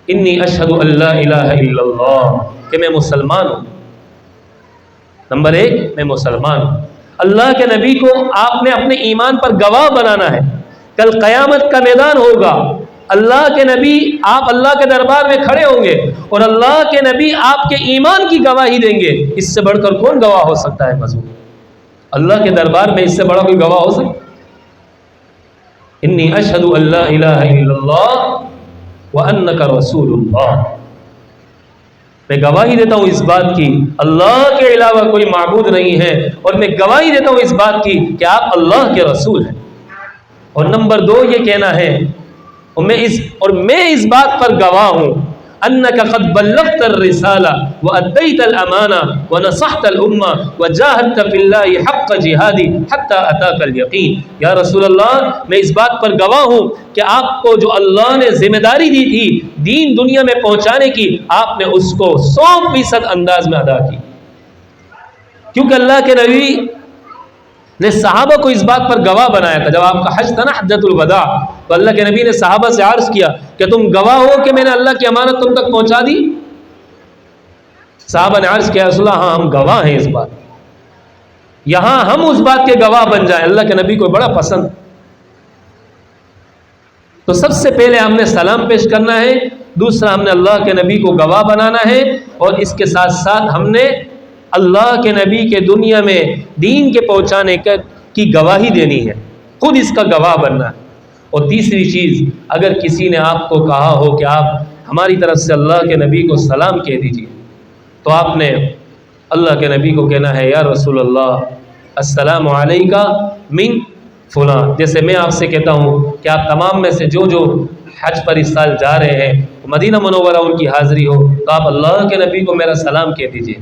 انی اشہد ان لا الہ الا اللہ، کہ میں مسلمان ہوں۔ نمبر ایک، میں مسلمان ہوں۔ اللہ کے نبی کو آپ نے اپنے ایمان پر گواہ بنانا ہے۔ کل قیامت کا میدان ہوگا، اللہ کے نبی، آپ اللہ کے دربار میں کھڑے ہوں گے اور اللہ کے نبی آپ کے ایمان کی گواہی دیں گے۔ اس سے بڑھ کر کون گواہ ہو سکتا ہے حضور؟ اللہ کے دربار میں اس سے بڑا کوئی گواہ ہو سکتا؟ انی اشہد ان لا الہ الا اللہ وانک رسول اللہ، میں گواہی دیتا ہوں اس بات کی اللہ کے علاوہ کوئی معبود نہیں ہے، اور میں گواہی دیتا ہوں اس بات کی کہ آپ اللہ کے رسول ہیں۔ اور نمبر دو یہ کہنا ہے، اور میں اس بات پر گواہ ہوں انک قد بلغت الرسالہ وادیت الامانہ ونصحت الامہ وجاہدت فی اللہ حق جہادی حتی اتاک الیقین۔ یا رسول اللہ میں اس بات پر گواہ ہوں کہ آپ کو جو اللہ نے ذمہ داری دی تھی دین دنیا میں پہنچانے کی، آپ نے اس کو 100% انداز میں ادا کی، کیونکہ اللہ کے نبی نے صحابہ کو اس بات پر گواہ بنایا تھا۔ جب آپ کا حج تھا نا، حجۃ الوداع، تو اللہ کے نبی نے صحابہ سے عرض کیا کہ تم گواہ ہو کہ میں نے اللہ کی امانت تم تک پہنچا دی؟ صحابہ نے عرض کیا رسول اللہ ہاں ہم گواہ ہیں اس بات، یہاں ہم اس بات کے گواہ بن جائیں۔ اللہ کے نبی کو بڑا پسند، تو سب سے پہلے ہم نے سلام پیش کرنا ہے، دوسرا ہم نے اللہ کے نبی کو گواہ بنانا ہے، اور اس کے ساتھ ساتھ ہم نے اللہ کے نبی کے دنیا میں دین کے پہنچانے کی گواہی دینی ہے، خود اس کا گواہ بننا ہے۔ اور تیسری چیز، اگر کسی نے آپ کو کہا ہو کہ آپ ہماری طرف سے اللہ کے نبی کو سلام کہہ دیجیے، تو آپ نے اللہ کے نبی کو کہنا ہے یا رسول اللہ السلام علیکہ من فلاں۔ جیسے میں آپ سے کہتا ہوں کہ آپ تمام میں سے جو حج پر اس سال جا رہے ہیں، مدینہ منورہ ان کی حاضری ہو، تو آپ اللہ کے نبی کو میرا سلام کہہ دیجیے۔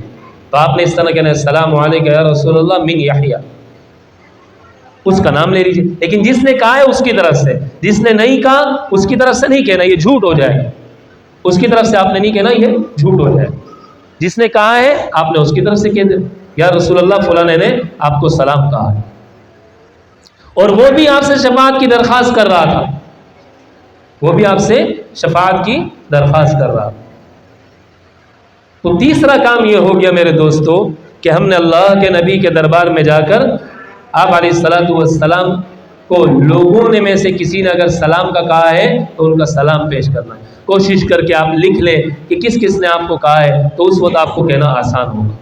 تو آپ نے اس طرح کہنا ہے السلام علیکم یا رسول اللہ من یحییٰ، اس کا نام لے لیجیے۔ لیکن جس نے کہا ہے اس کی طرف سے، جس نے نہیں کہا اس کی طرف سے نہیں کہنا، یہ جھوٹ ہو جائے گا۔ اس کی طرف سے آپ نے نہیں کہنا، یہ جھوٹ ہو جائے گا۔ جس نے کہا ہے آپ نے اس کی طرف سے کہہ دیں یا رسول اللہ فلاں نے آپ کو سلام کہا ہے، اور وہ بھی آپ سے شفاعت کی درخواست کر رہا تھا، وہ بھی آپ سے شفاعت کی درخواست کر رہا تھا۔ تو تیسرا کام یہ ہو گیا میرے دوستو کہ ہم نے اللہ کے نبی کے دربار میں جا کر آپ علیہ الصلاۃ والسلام کو لوگوں نے میں سے کسی نے اگر سلام کا کہا ہے تو ان کا سلام پیش کرنا ہے۔ کوشش کر کے آپ لکھ لیں کہ کس کس نے آپ کو کہا ہے، تو اس وقت آپ کو کہنا آسان ہوگا۔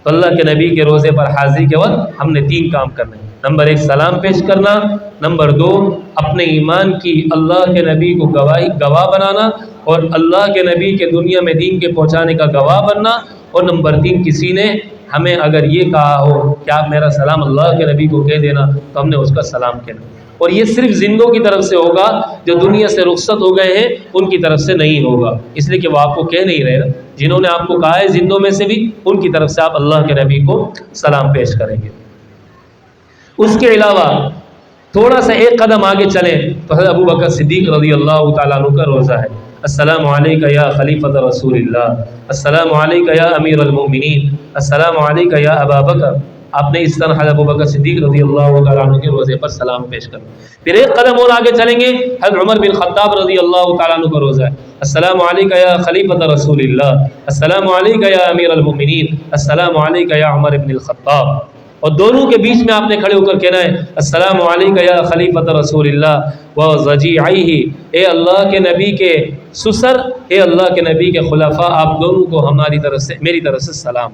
تو اللہ کے نبی کے روزے پر حاضری کے وقت ہم نے 3 کام کرنے ہیں۔ نمبر 1 سلام پیش کرنا، نمبر 2 اپنے ایمان کی اللہ کے نبی کو گواہ بنانا اور اللہ کے نبی کے دنیا میں دین کے پہنچانے کا گواہ بننا، اور نمبر 3 کسی نے ہمیں اگر یہ کہا ہو کہ آپ میرا سلام اللہ کے نبی کو کہہ دینا، تو ہم نے اس کا سلام کہنا۔ اور یہ صرف زندوں کی طرف سے ہوگا، جو دنیا سے رخصت ہو گئے ہیں ان کی طرف سے نہیں ہوگا، اس لیے کہ وہ آپ کو کہہ نہیں رہے نا۔ جنہوں نے آپ کو کہا ہے زندوں میں سے بھی، ان کی طرف سے آپ اللہ کے نبی کو سلام پیش کریں گے۔ اس کے علاوہ تھوڑا سا ایک قدم آگے چلیں تو حضرت ابو بکر صدیق رضی اللہ تعالیٰ عنہ کا روزہ ہے۔ السلام علیکہ یا خلیفۃ رسول اللہ، السلام علیکہ یا امیر المؤمنین، السلام علیکہ یا ابا بکر۔ آپ نے اس طرح حضرت ابو بکر صدیق رضی اللہ تعالیٰ عنہ کے روزے پر سلام پیش کرنا۔ پھر ایک قدم اور آگے چلیں گے، حضرت عمر بن خطاب رضی اللہ تعالیٰ عنہ کا روزہ ہے۔ السلام علیکہ یا خلیفۃ رسول اللہ، السلام علیکہ یا امیر المؤمنین، السلام علیکہ یا عمر بن الخطاب۔ اور دونوں کے بیچ میں آپ نے کھڑے ہو کر کہنا ہے السلام علیکہ یا خلیفۃ رسول اللہ و ذجیعیہ، اے اللہ کے نبی کے سسر، اے اللہ کے نبی کے خلفاء، آپ دونوں کو ہماری طرف سے، میری طرف سے سلام۔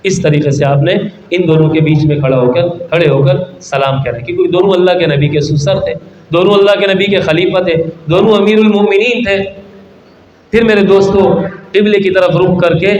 اس طریقے سے آپ نے ان دونوں کے بیچ میں کھڑے ہو کر سلام کہنا، کیونکہ دونوں اللہ کے نبی کے سسر تھے، دونوں اللہ کے نبی کے خلیفہ تھے، دونوں امیر المؤمنین تھے۔ پھر میرے دوستو قبلے کی طرف رخ کر کے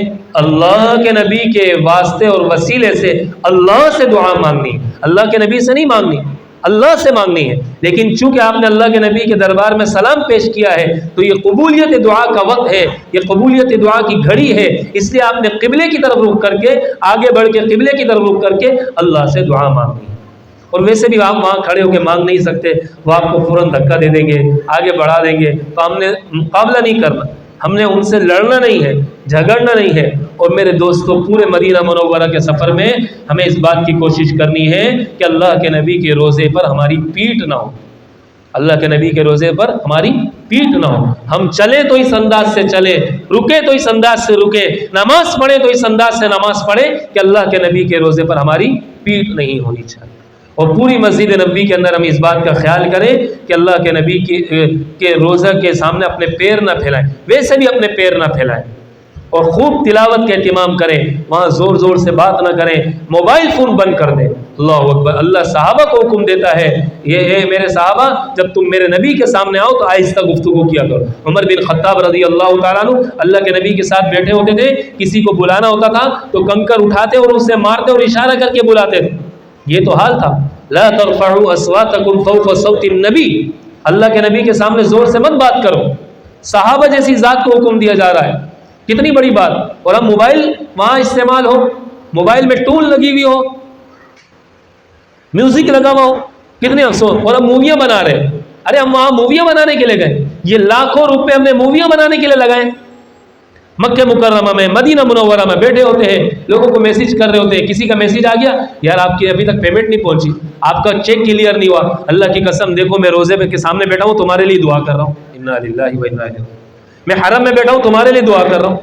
اللہ کے نبی کے واسطے اور وسیلے سے اللہ سے دعا مانگنی، اللہ کے نبی سے نہیں مانگنی، اللہ سے مانگنی ہے۔ لیکن چونکہ آپ نے اللہ کے نبی کے دربار میں سلام پیش کیا ہے تو یہ قبولیت دعا کا وقت ہے، یہ قبولیت دعا کی گھڑی ہے، اس لیے آپ نے قبلے کی طرف رخ کر کے آگے بڑھ کے قبلے کی طرف رخ کر کے اللہ سے دعا مانگنی ہے۔ اور ویسے بھی آپ وہاں کھڑے ہو کے مانگ نہیں سکتے، وہ آپ کو فوراً دھکا دے دیں گے، آگے بڑھا دیں گے، تو ہم نے مقابلہ نہیں کرنا، ہم نے ان سے لڑنا نہیں ہے، جھگڑنا نہیں ہے، اور میرے دوستوں پورے مدینہ منورہ کے سفر میں ہمیں اس بات کی کوشش کرنی ہے کہ اللہ کے نبی کے روزے پر ہماری پیٹ نہ ہو، اللہ کے نبی کے روزے پر ہماری پیٹ نہ ہو. ہم چلیں تو اس انداز سے چلیں، رکے تو اس انداز سے رکے، نماز پڑھیں تو اس انداز سے نماز پڑھیں کہ اللہ کے نبی کے روزے پر ہماری پیٹ نہیں ہونی چاہیے. اور پوری مسجد نبوی کے اندر ہم اس بات کا خیال کریں کہ اللہ کے نبی کے روزہ کے سامنے اپنے پیر نہ پھیلائیں، ویسے بھی اپنے پیر نہ پھیلائیں، اور خوب تلاوت کا اہتمام کریں، وہاں زور زور سے بات نہ کریں، موبائل فون بند کر دیں. اللہ اکبر. اللہ صحابہ کو حکم دیتا ہے، یہ ہے میرے صحابہ جب تم میرے نبی کے سامنے آؤ تو آہستہ گفتگو کیا کرو. عمر بن خطاب رضی اللہ تعالیٰ عنہ اللہ کے نبی کے ساتھ بیٹھے ہوتے تھے، کسی کو بلانا ہوتا تھا تو کنکر اٹھاتے اور اسے مارتے اور اشارہ کر کے بلاتے تھے. یہ تو حال تھا. لا ترفعوا اصواتکم فوق صوت النبی، اللہ کے نبی کے سامنے زور سے مت بات کرو. صحابہ جیسی ذات کو حکم دیا جا رہا ہے، کتنی بڑی بات. اور اب موبائل وہاں استعمال ہو، موبائل میں ٹون لگی ہوئی ہو، میوزک لگا ہوا ہو، کتنے افسوس. اور اب موویاں بنا رہے ہیں. ارے ہم وہاں موویاں بنانے کے لیے گئے، یہ لاکھوں روپے ہم نے موویاں بنانے کے لیے لگائے. مکہ مکرمہ میں مدینہ منورہ میں بیٹھے ہوتے ہیں، لوگوں کو میسج کر رہے ہوتے ہیں. کسی کا میسج آ گیا، یار آپ کی ابھی تک پیمنٹ نہیں پہنچی، آپ کا چیک کلیئر نہیں ہوا. اللہ کی قسم دیکھو میں روزے کے سامنے بیٹھا ہوں، تمہارے لیے دعا کر رہا ہوں. انا للہ و انا الیہ. میں حرم میں بیٹھا ہوں، تمہارے لیے دعا کر رہا ہوں.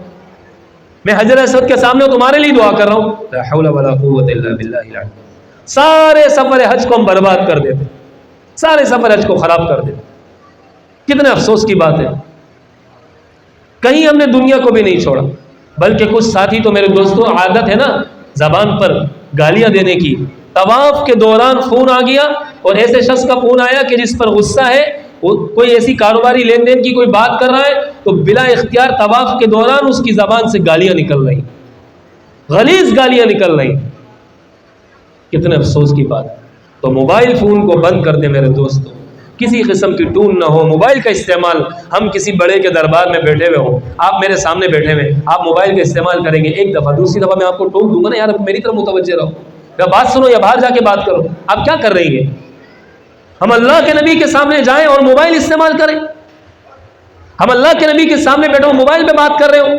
میں حجر اسود کے سامنے ہوں، تمہارے لیے دعا کر رہا ہوں. لا حول ولا قوت الا باللہ العلی. سارے سفر حج کو ہم برباد کر دیتے، سارے سفر حج کو خراب کر دیتے. کتنے افسوس کی بات ہے. کہیں ہم نے دنیا کو بھی نہیں چھوڑا، بلکہ کچھ ساتھی تو میرے دوستوں عادت ہے نا زبان پر گالیاں دینے کی. طواف کے دوران فون آ گیا اور ایسے شخص کا فون آیا کہ جس پر غصہ ہے، وہ کوئی ایسی کاروباری لین دین کی کوئی بات کر رہا ہے تو بلا اختیار طواف کے دوران اس کی زبان سے گالیاں نکل رہی، غلیظ گالیاں نکل رہی. کتنے افسوس کی بات. تو موبائل فون کو بند کر دیں میرے دوستوں، کسی قسم کی ٹون نہ ہو. موبائل کا استعمال، ہم کسی بڑے کے دربار میں بیٹھے ہوئے ہوں، آپ میرے سامنے بیٹھے ہوئے، آپ موبائل کا استعمال کریں گے ایک دفعہ، دوسری دفعہ میں آپ کو ٹوک دوں گا نا، یار میری طرف متوجہ رہو، یا بات سنو یا باہر جا کے بات کرو. آپ کیا کر رہی ہیں؟ ہم اللہ کے نبی کے سامنے جائیں اور موبائل استعمال کریں؟ ہم اللہ کے نبی کے سامنے بیٹھے ہو، موبائل پہ بات کر رہے ہو.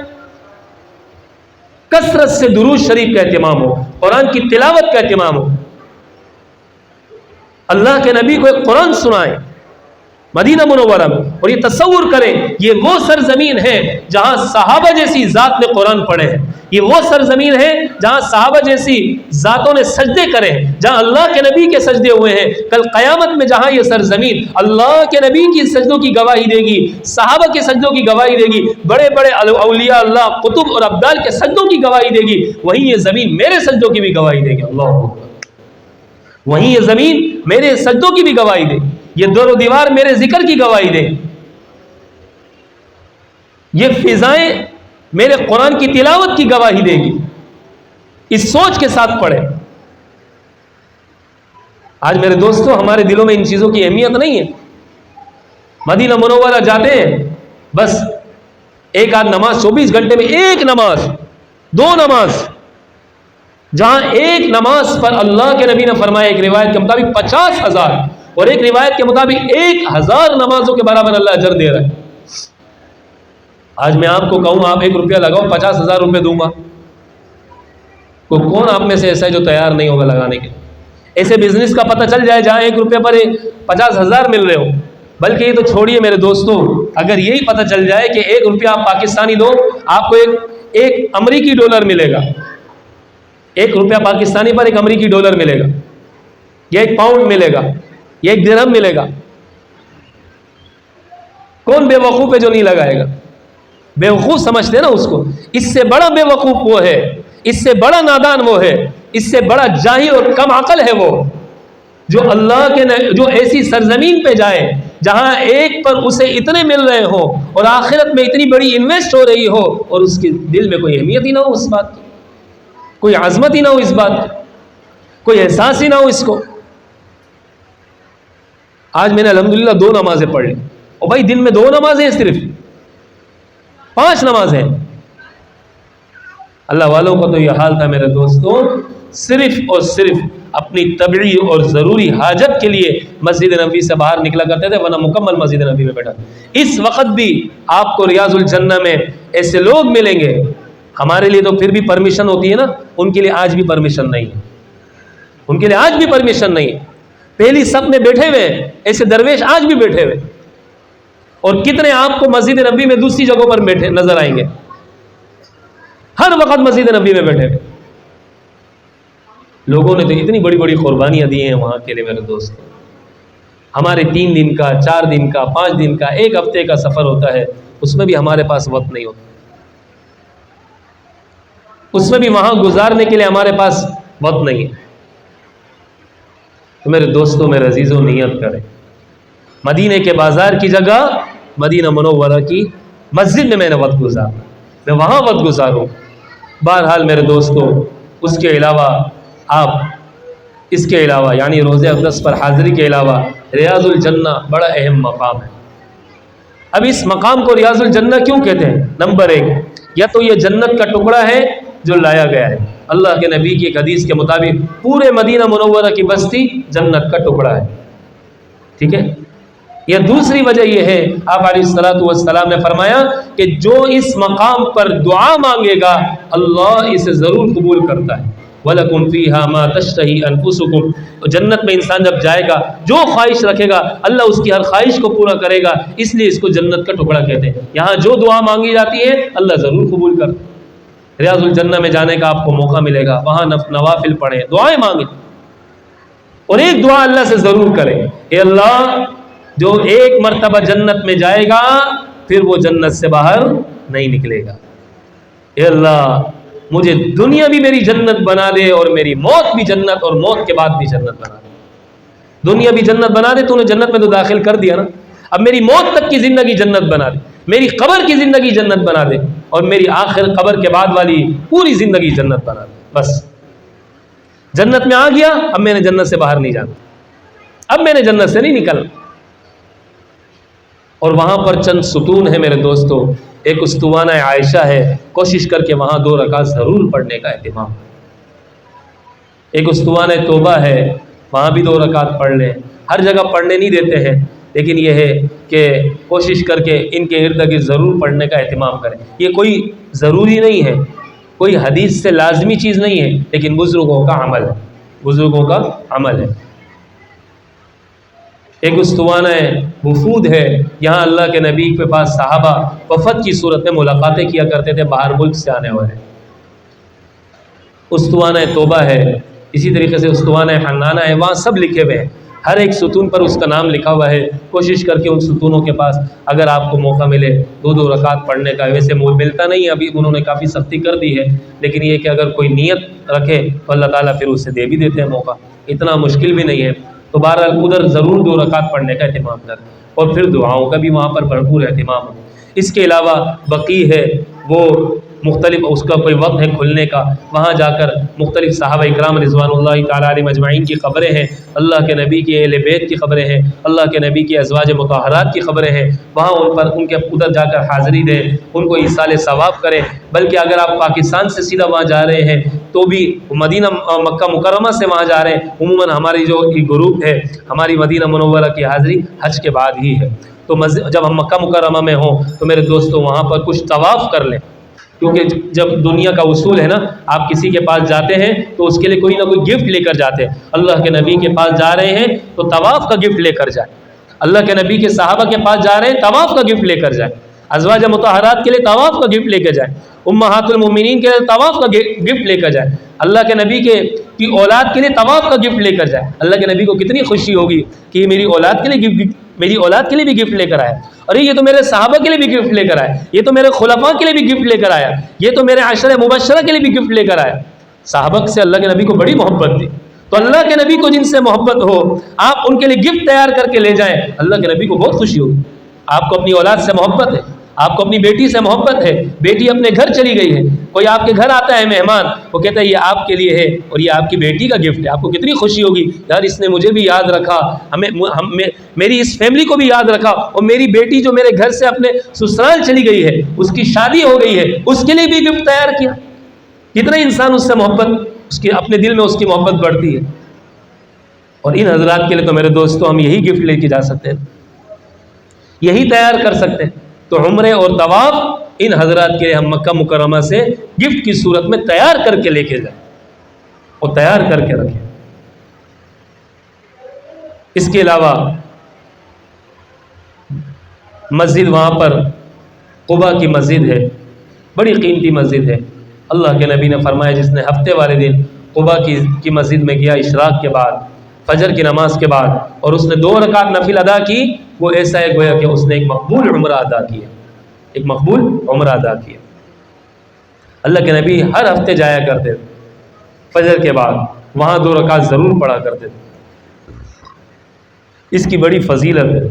کثرت سے درود شریف کا اہتمام ہو، قرآن کی تلاوت کا اہتمام ہو. اللہ کے نبی کو ایک قرآن سنائیں مدینہ منورہ میں، اور یہ تصور کریں یہ وہ سرزمین ہے جہاں صحابہ جیسی ذات نے قرآن پڑھے ہیں. یہ وہ سرزمین ہے جہاں صحابہ جیسی ذاتوں نے سجدے کرے ہیں، جہاں اللہ کے نبی کے سجدے ہوئے ہیں. کل قیامت میں جہاں یہ سرزمین اللہ کے نبی کی سجدوں کی گواہی دے گی، صحابہ کے سجدوں کی گواہی دے گی، بڑے بڑے اولیاء اللہ قطب اور ابدال کے سجدوں کی گواہی دے گی، وہیں یہ زمین میرے سجدوں کی بھی گواہی دے گی. اللہ اکبر. وہیں یہ زمین میرے سجدوں کی بھی گواہی دے، یہ دور و دیوار میرے ذکر کی گواہی دے، یہ فضائیں میرے قرآن کی تلاوت کی گواہی دے گی. اس سوچ کے ساتھ پڑھیں. آج میرے دوستوں ہمارے دلوں میں ان چیزوں کی اہمیت نہیں ہے. مدینہ منورہ جاتے ہیں، بس ایک آدھ نماز 24 گھنٹے میں ایک نماز، دو نماز، جہاں ایک نماز پر اللہ کے نبی نے فرمایا ایک روایت کے مطابق 50,000 اور ایک روایت کے مطابق 1,000 نمازوں کے برابر اللہ اجر دے رہا ہے. آج میں آپ کو کہوں آپ 1 روپیہ لگاؤ 50,000 روپے دوں گا، کون آپ میں سے ایسا ہے جو تیار نہیں ہوگا لگانے کے؟ ایسے بزنس کا پتہ چل جائے جہاں 1 روپے پر 50,000 مل رہے ہو. بلکہ یہ تو چھوڑیے میرے دوستوں، اگر یہی پتہ چل جائے کہ 1 روپیہ آپ پاکستانی دو آپ کو ایک امریکی ڈالر ملے گا، 1 روپیہ پاکستانی پر 1 امریکی ڈالر ملے گا، یا 1 پاؤنڈ ملے گا، یا 1 درہم ملے گا، کون بے وقوف ہے جو نہیں لگائے گا؟ بے وقوف سمجھتے ہیں نا اس کو. اس سے بڑا بے وقوف وہ ہے، اس سے بڑا نادان وہ ہے، اس سے بڑا جاہل اور کم عقل ہے وہ جو اللہ کے جو ایسی سرزمین پہ جائے جہاں ایک پر اسے اتنے مل رہے ہو اور آخرت میں اتنی بڑی انویسٹ ہو رہی ہو، اور اس کے دل میں کوئی اہمیت ہی نہ ہو اس بات کی، کوئی عظمت ہی نہ ہو اس بات کی، کوئی احساس ہی نہ ہو اس کو. آج میں نے الحمدللہ 2 نمازیں پڑھ لی. اور بھائی دن میں 2 نمازیں ہیں، صرف 5 نمازیں. اللہ والوں کا تو یہ حال تھا میرے دوستوں، صرف اور صرف اپنی طبعی اور ضروری حاجت کے لیے مسجد نبوی سے باہر نکلا کرتے تھے، ورنہ مکمل مسجد نبوی میں بیٹھا. اس وقت بھی آپ کو ریاض الجنہ میں ایسے لوگ ملیں گے، ہمارے لیے تو پھر بھی پرمیشن ہوتی ہے نا، ان کے لیے آج بھی پرمیشن نہیں ہے، ان کے لیے آج بھی پرمیشن نہیں ہے۔ پہلی صف میں بیٹھے ہوئے ایسے درویش آج بھی بیٹھے ہوئے، اور کتنے آپ کو مسجد نبی میں دوسری جگہوں پر بیٹھے نظر آئیں گے، ہر وقت مسجد نبی میں بیٹھے ہوئے۔ لوگوں نے تو اتنی بڑی بڑی قربانیاں دی ہیں وہاں کے لیے میرے دوست۔ ہمارے 3 دن کا، 4 دن کا، 5 دن کا، 1 ہفتے کا سفر ہوتا ہے، اس میں بھی ہمارے پاس وقت نہیں ہوتا، اس میں بھی وہاں گزارنے کے لیے ہمارے پاس وقت نہیں ہے۔ تو میرے دوستوں، میرے عزیزوں، نیت کریں، مدینے کے بازار کی جگہ مدینہ منورہ کی مسجد میں میں نے وقت گزارا، میں وہاں وقت گزاروں۔ بہرحال میرے دوستوں، اس کے علاوہ آپ اس کے علاوہ یعنی روزہ اقدس پر حاضری کے علاوہ ریاض الجنہ بڑا اہم مقام ہے۔ اب اس مقام کو ریاض الجنہ کیوں کہتے ہیں؟ نمبر 1، یا تو یہ جنت کا ٹکڑا ہے جو لایا گیا ہے، اللہ کے نبی کی ایک حدیث کے مطابق پورے مدینہ منورہ کی بستی جنت کا ٹکڑا ہے، ٹھیک ہے۔ یا دوسری وجہ یہ ہے، آپ علیہ الصلوۃ والسلام نے فرمایا کہ جو اس مقام پر دعا مانگے گا اللہ اسے ضرور قبول کرتا ہے۔ وَلَكُمْ فِيهَا مَا تَشْتَهِي أَنفُسُكُمْ، تو جنت میں انسان جب جائے گا جو خواہش رکھے گا اللہ اس کی ہر خواہش کو پورا کرے گا، اس لیے اس کو جنت کا ٹکڑا کہتے ہیں۔ یہاں جو دعا مانگی جاتی ہے اللہ ضرور قبول کرتا ہے۔ ریاض الجنہ میں جانے کا آپ کو موقع ملے گا، وہاں نوافل پڑھیں، دعائیں مانگیں، اور ایک دعا اللہ سے ضرور کریں، اے اللہ جو ایک مرتبہ جنت میں جائے گا پھر وہ جنت سے باہر نہیں نکلے گا، اے اللہ مجھے دنیا بھی میری جنت بنا دے اور میری موت بھی جنت، اور موت کے بعد بھی جنت بنا دے۔ دنیا بھی جنت بنا دے، تو نے جنت میں تو داخل کر دیا نا، اب میری موت تک کی زندگی جنت بنا دے، میری قبر کی زندگی جنت بنا دے، اور میری آخر قبر کے بعد والی پوری زندگی جنت بنا دے۔ بس جنت میں آ گیا، اب میں نے جنت سے باہر نہیں جانا، اب میں نے جنت سے نہیں نکلنا۔ اور وہاں پر چند ستون ہیں میرے دوستو، ایک استوانہ عائشہ ہے، کوشش کر کے وہاں 2 رکعت ضرور پڑھنے کا اہتمام۔ ایک استوانہ توبہ ہے، وہاں بھی 2 رکعت پڑھ لیں، ہر جگہ پڑھنے نہیں دیتے ہیں، لیکن یہ ہے کہ کوشش کر کے ان کے ارد گرد ضرور پڑھنے کا اہتمام کریں۔ یہ کوئی ضروری نہیں ہے، کوئی حدیث سے لازمی چیز نہیں ہے، لیکن بزرگوں کا عمل ہے، بزرگوں کا عمل ہے۔ ایک استوانہ وفود ہے، یہاں اللہ کے نبی کے پاس صحابہ وفد کی صورت میں ملاقاتیں کیا کرتے تھے، باہر ملک سے آنے والے۔ استوانہ توبہ ہے، اسی طریقے سے استوانہ حنانہ ہے، وہاں سب لکھے ہوئے ہیں، ہر ایک ستون پر اس کا نام لکھا ہوا ہے۔ کوشش کر کے ان ستونوں کے پاس اگر آپ کو موقع ملے 2 رکعت پڑھنے کا، ویسے ملتا نہیں ہے، ابھی انہوں نے کافی سختی کر دی ہے، لیکن یہ کہ اگر کوئی نیت رکھے تو اللہ تعالیٰ پھر اسے دے بھی دیتے ہیں موقع، اتنا مشکل بھی نہیں ہے۔ تو بہرحال ادھر ضرور 2 رکعت پڑھنے کا اہتمام کریں، اور پھر دعاؤں کا بھی وہاں پر بھرپور اہتمام ہو۔ اس کے علاوہ بقیع ہے، وہ مختلف اس کا کوئی وقت ہے کھلنے کا، وہاں جا کر مختلف صحابہ اکرام رضوان اللہ تعالیٰ علیہ مجمعین کی قبریں ہیں، اللہ کے نبی کے اہل بیت کی قبریں ہیں، اللہ کے نبی کی ازواج مطہرات کی قبریں ہیں، وہاں ان کے ادھر جا کر حاضری دیں، ان کو ایصال ثواب کریں۔ بلکہ اگر آپ پاکستان سے سیدھا وہاں جا رہے ہیں تو بھی مدینہ مکہ مکرمہ سے وہاں جا رہے ہیں، عموماً ہماری جو گروپ ہے ہماری مدینہ منورہ کی حاضری حج کے بعد ہی ہے، تو جب ہم مکہ مکرمہ میں ہوں تو میرے دوستوں وہاں پر کچھ طواف کر لیں، کیونکہ جب دنیا کا اصول ہے نا، آپ کسی کے پاس جاتے ہیں تو اس کے لیے کوئی نہ کوئی گفٹ لے کر جاتے ہیں۔ اللہ کے نبی کے پاس جا رہے ہیں تو طواف کا گفٹ لے کر جائیں، اللہ کے نبی کے صحابہ کے پاس جا رہے ہیں طواف کا گفٹ لے کر جائیں، ازواج مطہرات کے لیے طواف کا گفٹ لے کر جائیں، امہات المومنین کے لیے طواف کا گفٹ لے کر جائیں، اللہ کے نبی کی اولاد کے لیے طواف کا گفٹ لے کر جائیں۔ اللہ کے نبی کو کتنی خوشی ہوگی کہ یہ میری اولاد کے لیے میری اولاد کے لیے بھی گفٹ لے کر آیا، اور یہ تو میرے صحابہ کے لیے بھی گفٹ لے کر آیا، یہ تو میرے خلفاء کے لیے بھی گفٹ لے کر آیا، یہ تو میرے عشرہ مبشرہ کے لیے بھی گفٹ لے کر آیا۔ صحابہ سے اللہ کے نبی کو بڑی محبت تھی، تو اللہ کے نبی کو جن سے محبت ہو آپ ان کے لیے گفٹ تیار کر کے لے جائیں، اللہ کے نبی کو بہت خوشی ہوگی۔ آپ کو اپنی اولاد سے محبت ہے، آپ کو اپنی بیٹی سے محبت ہے، بیٹی اپنے گھر چلی گئی ہے، کوئی آپ کے گھر آتا ہے مہمان، وہ کہتا ہے یہ آپ کے لیے ہے اور یہ آپ کی بیٹی کا گفٹ ہے، آپ کو کتنی خوشی ہوگی، یار اس نے مجھے بھی یاد رکھا، میری اس فیملی کو بھی یاد رکھا، اور میری بیٹی جو میرے گھر سے اپنے سسرال چلی گئی ہے اس کی شادی ہو گئی ہے، اس کے لیے بھی گفٹ تیار کیا۔ کتنا انسان اس سے محبت، اس کے اپنے دل میں اس کی محبت بڑھتی ہے۔ اور ان حضرات کے لیے تو میرے دوستوں ہم یہی گفٹ لے کے جا سکتے ہیں، یہی تیار کر سکتے ہیں۔ تو عمرے اور طواف ان حضرات کے لیے ہم مکہ مکرمہ سے گفٹ کی صورت میں تیار کر کے لے کے جائیں اور تیار کر کے رکھیں۔ اس کے علاوہ مسجد وہاں پر قباء کی مسجد ہے، بڑی قیمتی مسجد ہے۔ اللہ کے نبی نے فرمایا جس نے ہفتے والے دن قباء کی مسجد میں گیا اشراق کے بعد، فجر کی نماز کے بعد، اور اس نے 2 رکعت نفل ادا کی، وہ ایسا ہے گویا کہ اس نے ایک مقبول عمرہ ادا کیا، ایک مقبول عمرہ ادا کیا۔ اللہ کے نبی ہر ہفتے جایا کرتے تھے، فجر کے بعد وہاں 2 رکعت ضرور پڑھا کرتے تھے۔ اس کی بڑی فضیلت ہے۔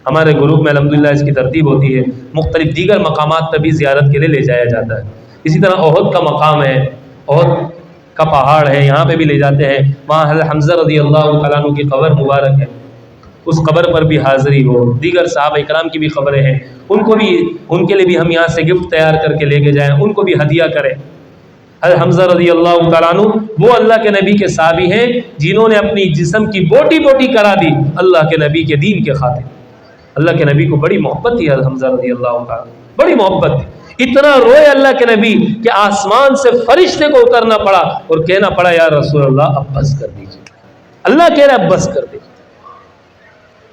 ہمارے گروپ میں الحمدللہ اس کی ترتیب ہوتی ہے، مختلف دیگر مقامات پر بھی زیارت کے لیے لے جایا جاتا ہے۔ اسی طرح احد کا مقام ہے، احد کا پہاڑ ہے، یہاں پہ بھی لے جاتے ہیں، وہاں حضرت حمزہ رضی اللہ تعالیٰ عنہ کی قبر مبارک ہے، اس قبر پر بھی حاضری ہو۔ دیگر صحابہ اکرام کی بھی قبریں ہیں، ان کے لیے بھی ہم یہاں سے گفٹ تیار کر کے لے کے جائیں، ان کو بھی ہدیہ کریں۔ حضرت حمزہ رضی اللہ تعالیٰ عنہ وہ اللہ کے نبی کے صحابی ہیں جنہوں نے اپنی جسم کی بوٹی بوٹی کرا دی اللہ کے نبی کے دین کے خاطر۔ اللہ کے نبی کو بڑی محبت تھی حضرت حمزہ رضی اللہ تعالیٰ، بڑی محبت تھی، اتنا روئے اللہ کے نبی کہ آسمان سے فرشتے کو اترنا پڑا اور کہنا پڑا یا رسول اللہ اب بس کر دیجیے۔ اللہ کہہ رہا ہے اب بس کر دیجیے،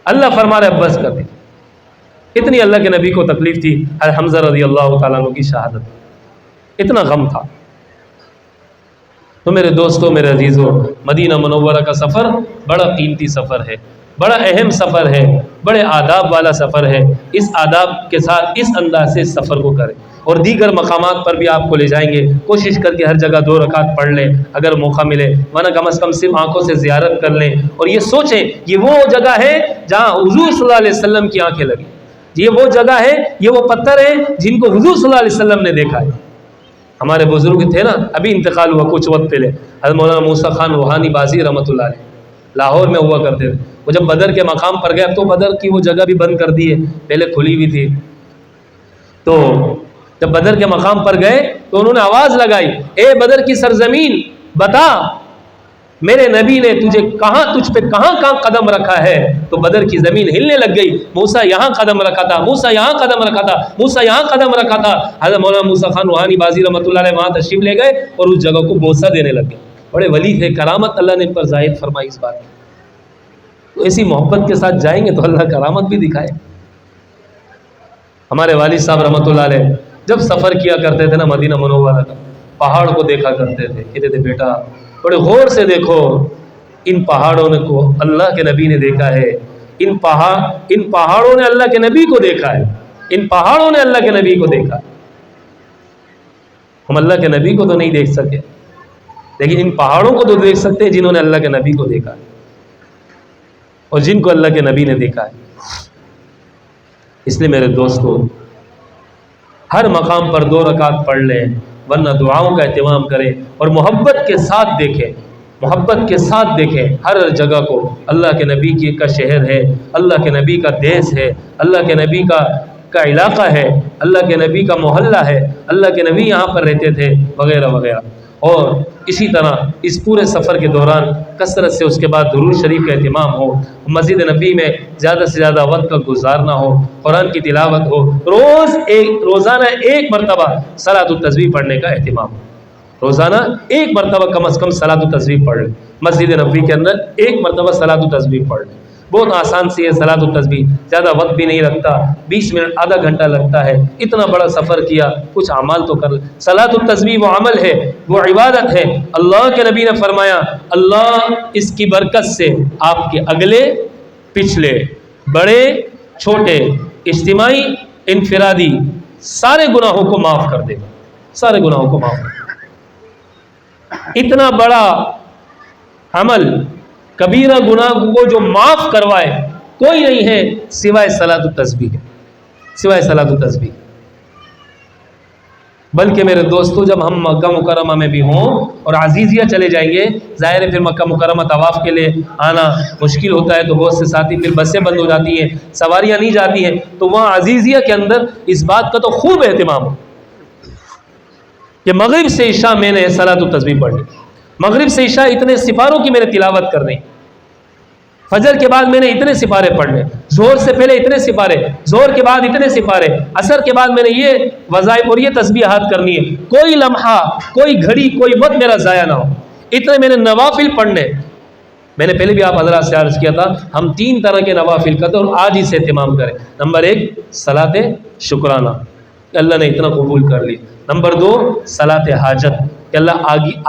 اللہ فرما رہا ہے اب بس کر دیجیے۔ اتنی اللہ کے نبی کو تکلیف تھی حضرت حمزہ رضی اللہ تعالیٰ عنہ کی شہادت، اتنا غم تھا۔ تو میرے دوستوں، میرے عزیزوں، مدینہ منورہ کا سفر بڑا قیمتی سفر ہے، بڑا اہم سفر ہے، بڑے آداب والا سفر ہے۔ اس آداب کے ساتھ اس انداز سے اس سفر کو کریں، اور دیگر مقامات پر بھی آپ کو لے جائیں گے۔ کوشش کر کے ہر جگہ 2 رکعت پڑھ لیں اگر موقع ملے، ورنہ کم از کم صرف آنکھوں سے زیارت کر لیں، اور یہ سوچیں یہ وہ جگہ ہے جہاں حضور صلی اللہ علیہ وسلم کی آنکھیں لگیں، یہ وہ جگہ ہے، یہ وہ پتھر ہیں جن کو حضور صلی اللہ علیہ وسلم نے دیکھا ہے۔ ہمارے بزرگ تھے نا، ابھی انتقال ہوا کچھ وقت پہلے، حضرت مولانا موسیٰ خان روحانی بازی رحمۃ اللہ علیہ، لاہور میں ہوا کرتے تھے۔ وہ جب بدر کے مقام پر گئے، تو بدر کی وہ جگہ بھی بند کر دی ہے، پہلے کھلی ہوئی تھی، تو جب بدر کے مقام پر گئے تو انہوں نے آواز لگائی، اے بدر کی سرزمین بتا میرے نبی نے تجھ پہ کہاں قدم رکھا ہے؟ تو بدر کی زمین ہلنے لگ گئی، موسیٰ یہاں قدم رکھا تھا، موسیٰ یہاں قدم رکھا تھا، موسیٰ یہاں قدم رکھا تھا۔ حضرت مولانا موسیٰ خان روحانی بازی رحمۃ اللہ علیہ وہاں تشریف لے گئے اور اس جگہ کو بوسہ دینے لگ گئے۔ بڑے ولی تھے، کرامت اللہ نے ان پر ظاہر فرمائی اس بات کی۔ تو ایسی محبت کے ساتھ جائیں گے تو اللہ کرامت بھی دکھائے۔ ہمارے والد صاحب رحمۃ اللہ علیہ جب سفر کیا کرتے تھے نا مدینہ منورہ کا، پہاڑ کو دیکھا کرتے تھے، کہتے تھے بیٹا بڑے غور سے دیکھو، ان پہاڑوں کو اللہ کے نبی نے دیکھا ہے، ان پہاڑوں نے اللہ کے نبی کو دیکھا ہے، ان پہاڑوں نے اللہ کے نبی کو دیکھا۔ ہم اللہ کے نبی کو تو نہیں دیکھ سکے، لیکن ان پہاڑوں کو تو دیکھ سکتے ہیں جنہوں نے اللہ کے نبی کو دیکھا ہے اور جن کو اللہ کے نبی نے دیکھا ہے۔ اس لیے میرے دوستو، ہر مقام پر 2 رکعت پڑھ لیں، ورنہ دعاؤں کا اہتمام کریں اور محبت کے ساتھ دیکھیں، محبت کے ساتھ دیکھیں ہر جگہ کو۔ اللہ کے نبی کا شہر ہے، اللہ کے نبی کا دیس ہے، اللہ کے نبی کا علاقہ ہے، اللہ کے نبی کا محلہ ہے، اللہ کے نبی یہاں پر رہتے تھے، وغیرہ وغیرہ۔ اور اسی طرح اس پورے سفر کے دوران کثرت سے اس کے بعد درود شریف کا اہتمام ہو، مسجد نبی میں زیادہ سے زیادہ وقت کا گزارنا ہو، قرآن کی تلاوت ہو، روزانہ 1 مرتبہ صلاۃ التسبیح پڑھنے کا اہتمام ہو، روزانہ 1 مرتبہ کم از کم صلاۃ التسبیح پڑھ لیں، مسجد نبوی کے اندر 1 مرتبہ صلاۃ التسبیح پڑھ لیں۔ بہت آسان سی ہے صلاۃ التسبیح، زیادہ وقت بھی نہیں لگتا، 20 منٹ آدھا گھنٹہ لگتا ہے۔ اتنا بڑا سفر کیا، کچھ اعمال تو کر لیں۔ صلاۃ التسبیح وہ عمل ہے، وہ عبادت ہے، اللہ کے نبی نے فرمایا اللہ اس کی برکت سے آپ کے اگلے پچھلے بڑے چھوٹے اجتماعی انفرادی سارے گناہوں کو معاف کر دے گا، سارے گناہوں کو معاف کر دے گا۔ اتنا بڑا عمل، کبیرہ گناہ کو جو معاف کروائے کوئی نہیں ہے سوائے صلاۃ التسبیح، سوائے صلاۃ التسبیح۔ بلکہ میرے دوستو جب ہم مکہ مکرمہ میں بھی ہوں اور عزیزیہ چلے جائیں گے، ظاہر ہے پھر مکہ مکرمہ طواف کے لیے آنا مشکل ہوتا ہے، تو بہت سے ساتھی پھر بسیں بند ہو جاتی ہیں، سواریاں نہیں جاتی ہیں، تو وہاں عزیزیہ کے اندر اس بات کا تو خوب اہتمام ہو کہ مغرب سے عشاء میں نے صلاۃ التسبیح پڑھنی، مغرب سے عشاء اتنے سپاروں کی میں نے تلاوت کرنی، فجر کے بعد میں نے اتنے سپارے پڑھنے، ظہر سے پہلے اتنے سپارے، ظہر کے بعد اتنے سپارے، عصر کے بعد میں نے یہ وظائف اور یہ تسبیحات کرنی ہے، کوئی لمحہ، کوئی گھڑی، کوئی وقت میرا ضائع نہ ہو، اتنے میں نے نوافل پڑھنے۔ میں نے پہلے بھی آپ حضرات سے عرض کیا تھا، ہم 3 طرح کے نوافل کرتے ہیں اور آج ہی سے اہتمام کریں۔ نمبر 1 صلاۃ شکرانہ کہ اللہ نے اتنا قبول کر لی۔ نمبر 2 صلاۃ حاجت کہ اللہ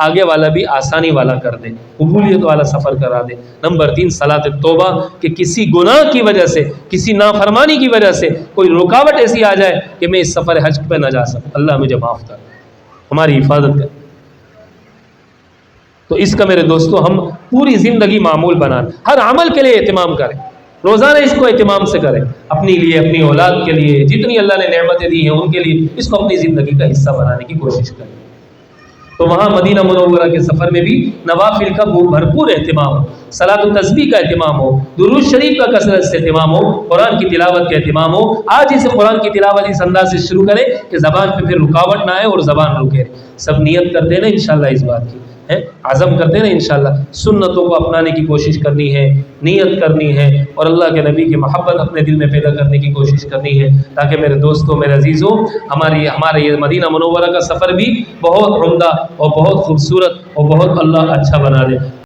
آگے والا بھی آسانی والا کر دے، قبولیت والا سفر کرا دے۔ نمبر 3 صلاۃ توبہ کہ کسی گناہ کی وجہ سے، کسی نافرمانی کی وجہ سے کوئی رکاوٹ ایسی آ جائے کہ میں اس سفر حج پہ نہ جا سکوں، اللہ مجھے معاف کر، ہماری حفاظت کر۔ تو اس کا میرے دوستو ہم پوری زندگی معمول بنائیں، ہر عمل کے لیے اہتمام کریں، روزانہ اس کو اہتمام سے کریں، اپنے لیے، اپنی اولاد کے لیے، جتنی اللہ نے نعمتیں دی ہیں ان کے لیے اس کو اپنی زندگی کا حصہ بنانے کی کوشش کریں۔ تو وہاں مدینہ منورہ کے سفر میں بھی نوافل کا بھرپور اہتمام ہو، صلاۃ التسبیح کا اہتمام ہو، درود شریف کا کثرت سے اہتمام ہو، قرآن کی تلاوت کا اہتمام ہو۔ آج ہی سے قرآن کی تلاوت اس انداز سے شروع کریں کہ زبان پہ پھر رکاوٹ نہ آئے اور زبان رکے۔ سب نیت کرتے ہیں نا انشاءاللہ اس بات کی، عزم کرتے ہیں نا انشاءاللہ، سنتوں کو اپنانے کی کوشش کرنی ہے، نیت کرنی ہے اور اللہ کے نبی کی محبت اپنے دل میں پیدا کرنے کی کوشش کرنی ہے، تاکہ میرے دوستوں، میرے عزیزوں، ہمارے یہ مدینہ منورہ کا سفر بھی بہت عمدہ اور بہت خوبصورت اور بہت اللہ اچھا بنا دے۔